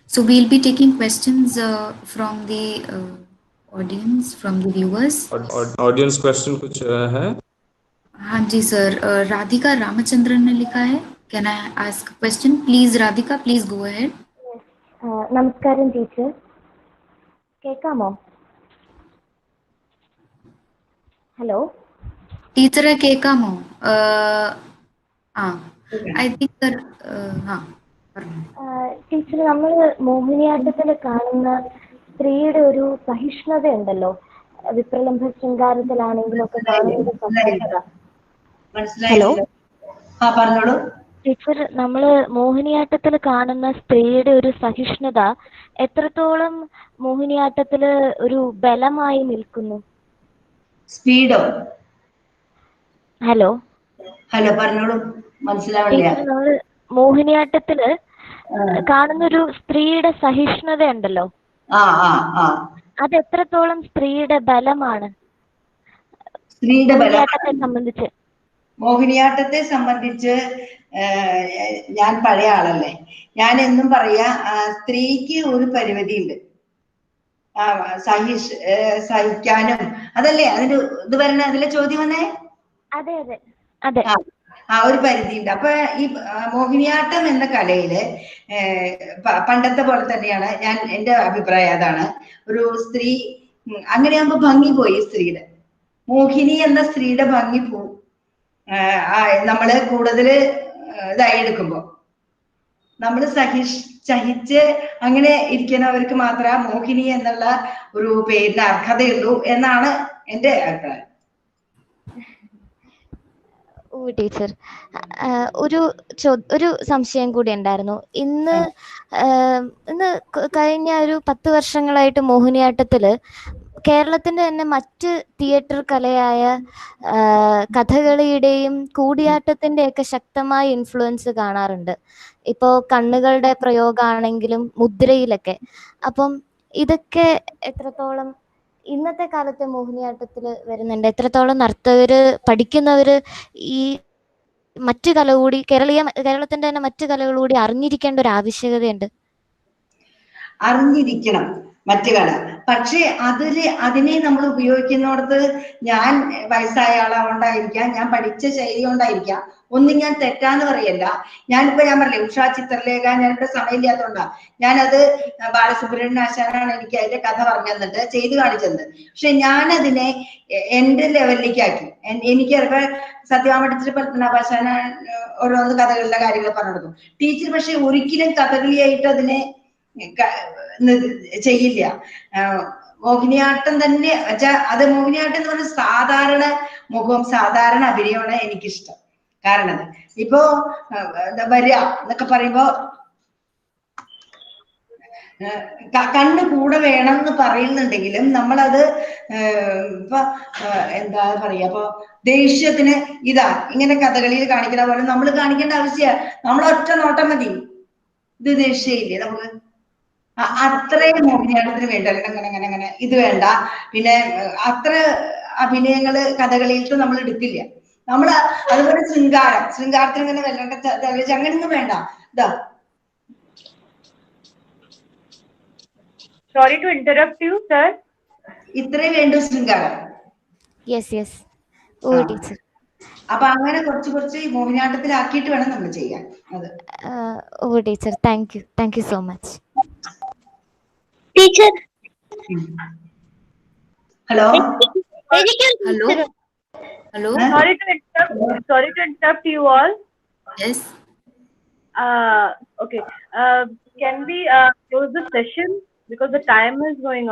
So we'll be taking questions from the audience, from the viewers. Audience question कुछ है? हाँ जी सर, राधिका रामचंद्रन ने लिखा है, can I ask question please? Radhika, please go ahead. നമസ്കാരം teacher, കേൾക്കാമോ? ഹലോ ടീച്ചറെ കേൾക്കാമോ? ഐ തിങ്ക് സർ, ടീച്ചർ, നമ്മൾ മോഹിനിയാട്ടത്തിൽ കാണുന്ന സ്ത്രീയുടെ ഒരു സഹിഷ്ണുത ഉണ്ടല്ലോ, വിപ്രലംഭ ശൃംഗാരത്തിലാണെങ്കിലും ഒക്കെ കാണുന്ന സഹിഷ്ണുത. ഹലോ പറഞ്ഞോളൂ ടീച്ചർ, നമ്മള് മോഹിനിയാട്ടത്തിൽ കാണുന്ന സ്ത്രീയുടെ ഒരു സഹിഷ്ണുത എത്രത്തോളം മോഹിനിയാട്ടത്തില് ഒരു ബലമായി നിൽക്കുന്നു? സ്പീഡോ? ഹലോ പറഞ്ഞോളൂ, മനസ്സിലാവില്ല. ടീച്ചർ, നമ്മള് മോഹിനിയാട്ടത്തില് കാണുന്ന ഒരു സ്ത്രീയുടെ സഹിഷ്ണുത ഉണ്ടല്ലോ, അത് എത്രത്തോളം സ്ത്രീയുടെ ബലമാണ് മോഹിനിയാട്ടത്തെ സംബന്ധിച്ച്? മോഹിനിയാട്ടത്തെ സംബന്ധിച്ച് ഞാൻ പഴയ ആളല്ലേ, ഞാൻ എന്നും പറയാ സ്ത്രീക്ക് ഒരു പരിമിതി ഉണ്ട്, സഹിക്കാനും. അതല്ലേ അതിന് ഇത് വരണ, അതിലെ ചോദ്യം വന്നേ? അതെ അതെ അതെ, ഒരു പരിധി ഉണ്ട്. അപ്പൊ ഈ മോഹിനിയാട്ടം എന്ന കലയില് പണ്ടത്തെ പോലെ തന്നെയാണ്, ഞാൻ എന്റെ അഭിപ്രായം അതാണ്. ഒരു സ്ത്രീ അങ്ങനെയാകുമ്പോ ഭംഗി പോയി, സ്ത്രീയുടെ മോഹിനി എന്ന സ്ത്രീയുടെ ഭംഗി പോവും നമ്മള് കൂടുതല് ഇതായി എടുക്കുമ്പോ. നമ്മള് സഹിച്ച് അങ്ങനെ ഇരിക്കുന്നവർക്ക് മാത്രമേ മോഹിനി എന്നുള്ള ഒരു പേരിന് അർഹതയുള്ളൂ എന്നാണ് എന്റെ അഭിപ്രായം. ഓ ടീച്ചർ, ഒരു സംശയം കൂടി ഉണ്ടായിരുന്നു. ഇന്ന് കഴിഞ്ഞ ഒരു 10 വർഷങ്ങളായിട്ട് മോഹിനിയാട്ടത്തില് കേരളത്തിന്റെ തന്നെ മറ്റ് തിയേറ്റർ കലയായ കഥകളിയുടെയും കൂടിയാട്ടത്തിന്റെയൊക്കെ ശക്തമായ ഇൻഫ്ലുവൻസ് കാണാറുണ്ട്. ഇപ്പോ കണ്ണുകളുടെ പ്രയോഗമാണെങ്കിലും മുദ്രയിലൊക്കെ. അപ്പം ഇതൊക്കെ എത്രത്തോളം ഇന്നത്തെ കാലത്തെ മോഹിനിയാട്ടത്തിൽ വരുന്നുണ്ട്? എത്രത്തോളം നർത്തകര്, പഠിക്കുന്നവര് ഈ മറ്റു കല കൂടി, കേരളത്തിന്റെ തന്നെ മറ്റു കലകൾ കൂടി അറിഞ്ഞിരിക്കേണ്ട ഒരു ആവശ്യകതയുണ്ട്. അറിഞ്ഞിരിക്കണം മറ്റു കല, പക്ഷെ അതിനെ നമ്മൾ ഉപയോഗിക്കുന്നിടത്ത്, ഞാൻ വയസ്സായ ആളാകൊണ്ടായിരിക്കാം, ഞാൻ പഠിച്ച ശൈലി കൊണ്ടായിരിക്കാം, ഒന്നും ഞാൻ തെറ്റാന്ന് പറയല്ല. ഞാൻ പറഞ്ഞില്ലേ, ഉഷാ ചിത്രലേഖ, ഞാനിവിടെ സമയമില്ലാത്തതുകൊണ്ടാ ഞാനത് ബാലസുബ്രഹ്മണ്യൻ ആശാനാണ് എനിക്ക് അതിന്റെ കഥ പറഞ്ഞു തന്നിട്ട് ചെയ്ത് കാണിച്ചത്. പക്ഷെ ഞാനതിനെ എന്റെ ലെവലിലേക്ക് ആക്കി. എനിക്കതൊക്കെ സത്യഭാമ പത്മനാഭാശാന ഓരോന്ന് കഥകളുടെ കാര്യങ്ങൾ പറഞ്ഞു കൊടുക്കും. ടീച്ചർ പക്ഷെ ഒരിക്കലും കഥകളിയായിട്ട് അതിനെ ചെയ്യില്ല. മോഹിനിയാട്ടം തന്നെ വെച്ചാ അത് മോഹിനിയാട്ടം എന്ന് പറഞ്ഞ സാധാരണ മുഖം, സാധാരണ അഭിനയമാണ് എനിക്കിഷ്ടം. കാരണം ഇപ്പോ വരിക എന്നൊക്കെ പറയുമ്പോ കണ്ണ് കൂടെ വേണം എന്ന് പറയുന്നുണ്ടെങ്കിലും നമ്മളത് ഇപ്പൊ എന്താ പറയാ, ഇപ്പൊ ദേഷ്യത്തിന് ഇതാ ഇങ്ങനെ കഥകളിയിൽ കാണിക്കുന്ന പോലെ നമ്മൾ കാണിക്കേണ്ട ആവശ്യമില്ല. നമ്മളൊറ്റ നോട്ടം മതി, ഇത് ദേഷ്യമില്ലേ നമുക്ക്, അത്രയും മോഹിനിയാട്ടത്തിന് വേണ്ട. അങ്ങനെ ഇത് വേണ്ട. പിന്നെ അത്ര അഭിനയങ്ങള് കഥകളിയിലത്തെ നമ്മൾ എടുക്കില്ല. നമ്മൾ അതുപോലെ ശൃംഗാരത്തിന് ഇങ്ങനെ വെള്ളണ്ട തെളിച്ച് അങ്ങനെയൊന്നും വേണ്ട. ഇതാ Sorry to interrupt you, sir. ഇത്രയും വേണ്ടു ശൃംഗാരം. Yes oh teacher. അപ്പൊ അങ്ങനെ കുറച്ച് മോഹിനിയാട്ടത്തിലാക്കിയിട്ട് വേണം നമ്മൾ ചെയ്യാൻ അത്. Oh teacher, thank you so much. Teacher. Hello Hello. Sorry to interrupt you all. Yes. Okay. Can we close the session because the time is going on?